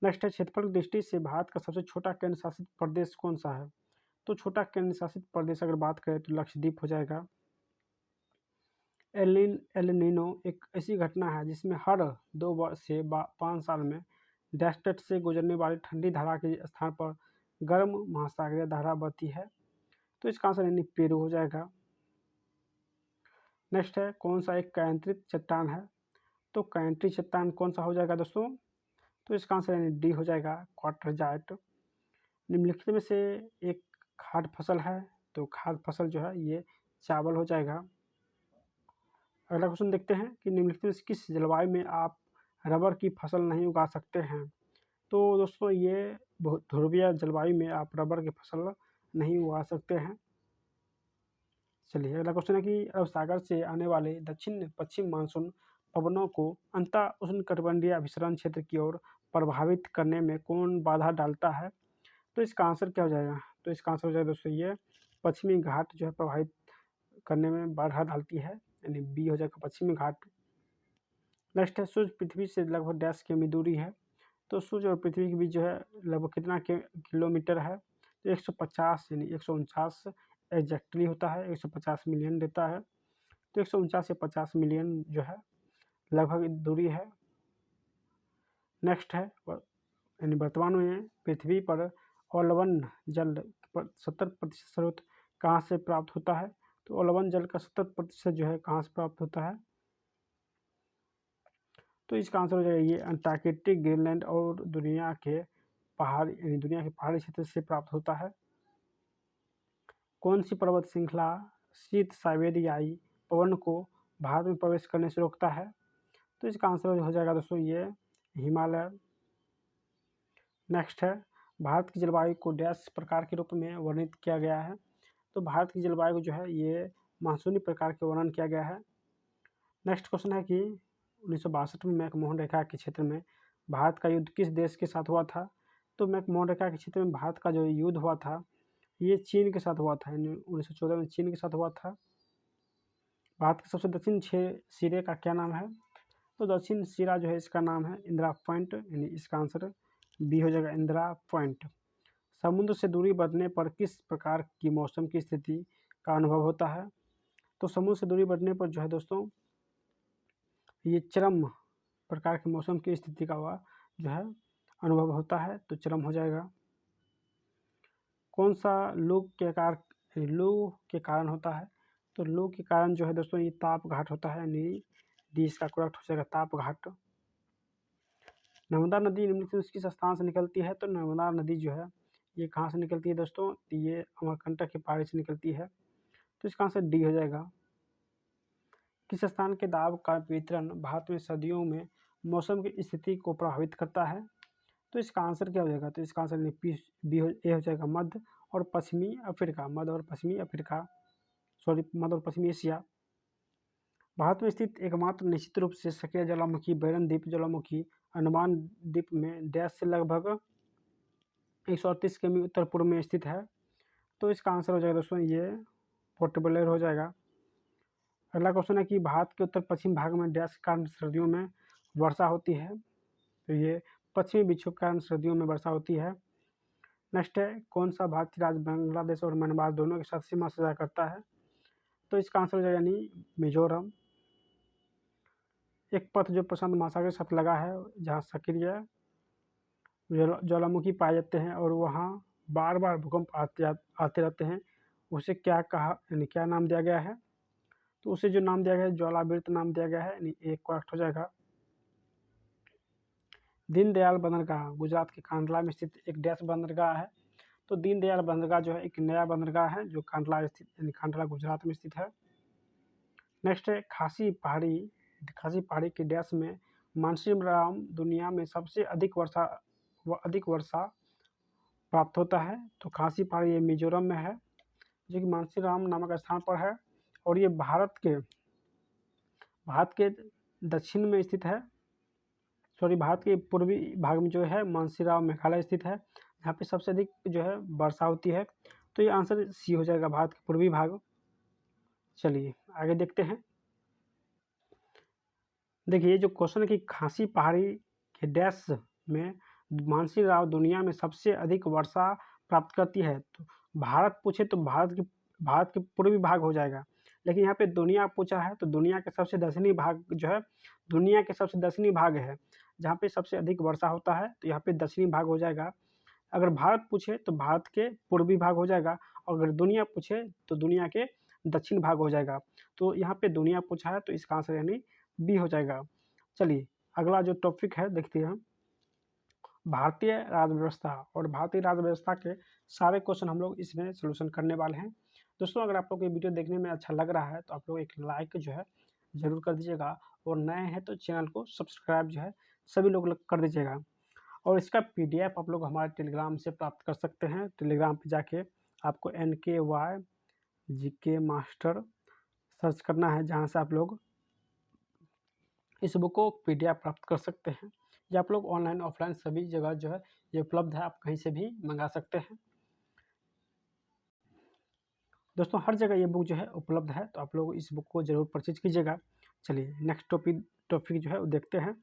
Next है क्षेत्रफल की दृष्टि से भारत का सबसे छोटा केंद्र शासित प्रदेश कौन सा है? तो छोटा केंद्र शासित प्रदेश अगर बात करें तो लक्षद्वीप हो जाएगा। एल नीनो एक ऐसी घटना है जिसमें हर 2 से 5 साल में डैश तट से गुजरने वाली ठंडी धारा के स्थान पर गर्म महासागरीय धारा बहती है। तो इसका आंसर यानी पेरू हो जाएगा। नेक्स्ट है कौन सा एक कैंत्रित चट्टान है? तो कैंट्री चट्टान कौन सा हो जाएगा दोस्तों? तो इसका आंसर यानी डी हो जाएगा, क्वार्टरजाइट। निम्नलिखित में से एक खाद्य फसल है, तो खाद्य फसल जो है ये चावल हो जाएगा। अगला क्वेश्चन देखते हैं कि निम्नलिखित में से किस जलवायु में आप रबर की फसल नहीं उगा सकते हैं? तो दोस्तों ये ध्रुवीय जलवायु में आप रबर की फसल नहीं उगा सकते हैं। चलिए अगला क्वेश्चन है कि अरब सागर से आने वाले दक्षिण पश्चिम मानसून पवनों को अंतः उष्णकटिबंधीय अभिसरण क्षेत्र की ओर प्रभावित करने में कौन बाधा डालता है? तो इसका आंसर क्या हो जाएगा? तो इसका आंसर हो जाएगा दोस्तों ये पश्चिमी घाट जो है प्रभावित करने में बाधा डालती है, यानी बी हो जाएगा पश्चिमी घाट। नेक्स्ट है सूर्य पृथ्वी से लगभग डैश किमी दूरी है। तो सूर्य और पृथ्वी के बीच जो है लगभग कितना किलोमीटर है? तो 150 यानी 149 एग्जैक्टली होता है, 150 मिलियन देता है। तो 149 या 50 मिलियन जो है लगभग दूरी है। नेक्स्ट है यानी वर्तमान में पृथ्वी पर अवलवण जल 70% स्रोत कहाँ से प्राप्त होता है? तो अवलवण जल का 70% जो है कहाँ से प्राप्त होता है? तो इसका आंसर हो जाएगा ये अंटार्कटिक, ग्रीनलैंड और दुनिया के पहाड़ी क्षेत्र से प्राप्त होता है। कौन सी पर्वत श्रृंखला शीत साइबेरियाई पवन को भारत में प्रवेश करने से रोकता है? तो इसका आंसर हो जाएगा दोस्तों ये हिमालय। नेक्स्ट है भारत की जलवायु को डैश प्रकार के रूप में वर्णित किया गया है। तो भारत की जलवायु जो है ये मानसूनी प्रकार के वर्णन किया गया है। नेक्स्ट क्वेश्चन है कि 1962 में मैकमोहन रेखा के क्षेत्र में भारत का युद्ध किस देश के साथ हुआ था? तो मैकमोहन रेखा के क्षेत्र में भारत का जो युद्ध हुआ था ये चीन के साथ हुआ था, यानी 1914 में चीन के साथ हुआ था। भारत के सबसे दक्षिण सिरे का क्या नाम है? तो दक्षिण सिरा जो है इसका नाम है इंदिरा पॉइंट, यानी इसका आंसर बी हो जाएगा इंदिरा पॉइंट। समुद्र से दूरी बढ़ने पर किस प्रकार की मौसम की स्थिति का अनुभव होता है? तो समुद्र से दूरी बढ़ने पर जो है दोस्तों ये चरम प्रकार के मौसम की स्थिति का हुआ जो है अनुभव होता है, तो चरम हो जाएगा। कौन सा लू के कारण होता है? तो लू के कारण जो है दोस्तों ये ताप घाट होता है, यानी डी इसका करेक्ट हो जाएगा ताप घाट। नर्मदा नदी निम्नलिखित किस स्थान से निकलती है? तो नर्मदा नदी जो है ये कहाँ से निकलती है दोस्तों? ये अमरकंटक की पहाड़ी से निकलती है, तो इसका आंसर डी हो जाएगा। किस स्थान के दाब का वितरण भारत में सर्दियों में मौसम की स्थिति को प्रभावित करता है? तो इसका आंसर क्या हो जाएगा? तो इसका आंसर ए हो जाएगा मध्य और पश्चिमी अफ्रीका, मध्य और पश्चिमी एशिया। भारत में स्थित एकमात्र निश्चित रूप से सक्रिय ज्वालामुखी बैरन द्वीप ज्वालामुखी अंडमान द्वीप में डैश से लगभग 138 किमी उत्तर पूर्व में स्थित है, तो इसका आंसर हो जाएगा दोस्तों ये पोर्ट ब्लेयर हो जाएगा। अगला क्वेश्चन है कि भारत के उत्तर पश्चिम भाग में डैश के कारण सर्दियों में वर्षा होती है? तो ये पश्चिमी विक्षोभ के कारण सर्दियों में वर्षा होती है। नेक्स्ट है कौन सा भारतीय राज्य बांग्लादेश और म्यांमार दोनों के साथ सीमा साझा करता है? तो इसका आंसर हो जाएगा यानी मिजोरम। एक पथ जो प्रशांत महासागर के साथ लगा है जहाँ सक्रिय ज्वालामुखी पाए जाते हैं और वहाँ बार बार भूकंप आते रहते हैं, उसे क्या कहा यानी क्या नाम दिया गया है? तो उसे जो नाम दिया गया है ज्वालावृत नाम दिया गया है, यानी एक करेक्ट हो जाएगा। दीनदयाल बंदरगाह गुजरात के कांडला में स्थित एक डैश बंदरगाह है। तो दीनदयाल बंदरगाह जो है एक नया बंदरगाह है जो कांडला स्थित यानी कांडला गुजरात में स्थित है। नेक्स्ट है खासी पहाड़ी के डैश में मानसीराम दुनिया में सबसे अधिक वर्षा प्राप्त होता है। तो खासी पहाड़ी ये मिजोरम में है जो कि मानसीराम नामक स्थान पर है और ये भारत के दक्षिण में स्थित है, भारत के पूर्वी भाग में जो है मानसीराम मेघालय स्थित है, यहाँ पे सबसे अधिक जो है वर्षा होती है। तो ये आंसर सी हो जाएगा भारत के पूर्वी भाग। चलिए आगे देखते हैं। देखिए जो क्वेश्चन है कि खासी पहाड़ी के डैश में मानसीराम दुनिया में सबसे अधिक वर्षा प्राप्त करती है। तो भारत पूछे तो भारत के पूर्वी भाग हो जाएगा, लेकिन यहाँ पे दुनिया पूछा है तो दुनिया के सबसे दक्षिणी भाग जो है दुनिया के सबसे दक्षिणी भाग है जहाँ पे सबसे अधिक वर्षा होता है, तो यहाँ पे दक्षिणी भाग हो जाएगा। अगर भारत पूछे तो भारत के पूर्वी भाग हो जाएगा और अगर दुनिया पूछे तो दुनिया के दक्षिण भाग हो जाएगा। तो यहाँ पे दुनिया पूछा है तो इसका आंसर यानी बी हो जाएगा। चलिए अगला जो टॉपिक है देखते हैं भारतीय राज्य व्यवस्था, और भारतीय राज्य व्यवस्था के सारे क्वेश्चन हम लोग इसमें सोल्यूशन करने वाले हैं। दोस्तों अगर आप लोग ये वीडियो देखने में अच्छा लग रहा है तो आप लोग एक लाइक जो है ज़रूर कर दीजिएगा और नए हैं तो चैनल को सब्सक्राइब जो है सभी लोग कर दीजिएगा। और इसका PDF आप लोग हमारे टेलीग्राम से प्राप्त कर सकते हैं। टेलीग्राम पे जाके आपको NKY जीके मास्टर सर्च करना है, जहाँ से आप लोग इस बुक को पीडीएफ प्राप्त कर सकते हैं। ये आप लोग ऑनलाइन ऑफलाइन सभी जगह जो है ये उपलब्ध है, आप कहीं से भी मंगा सकते हैं। दोस्तों हर जगह ये बुक जो है उपलब्ध है, तो आप लोग इस बुक को ज़रूर परचेज कीजिएगा। चलिए नेक्स्ट टॉपिक जो है वो देखते हैं।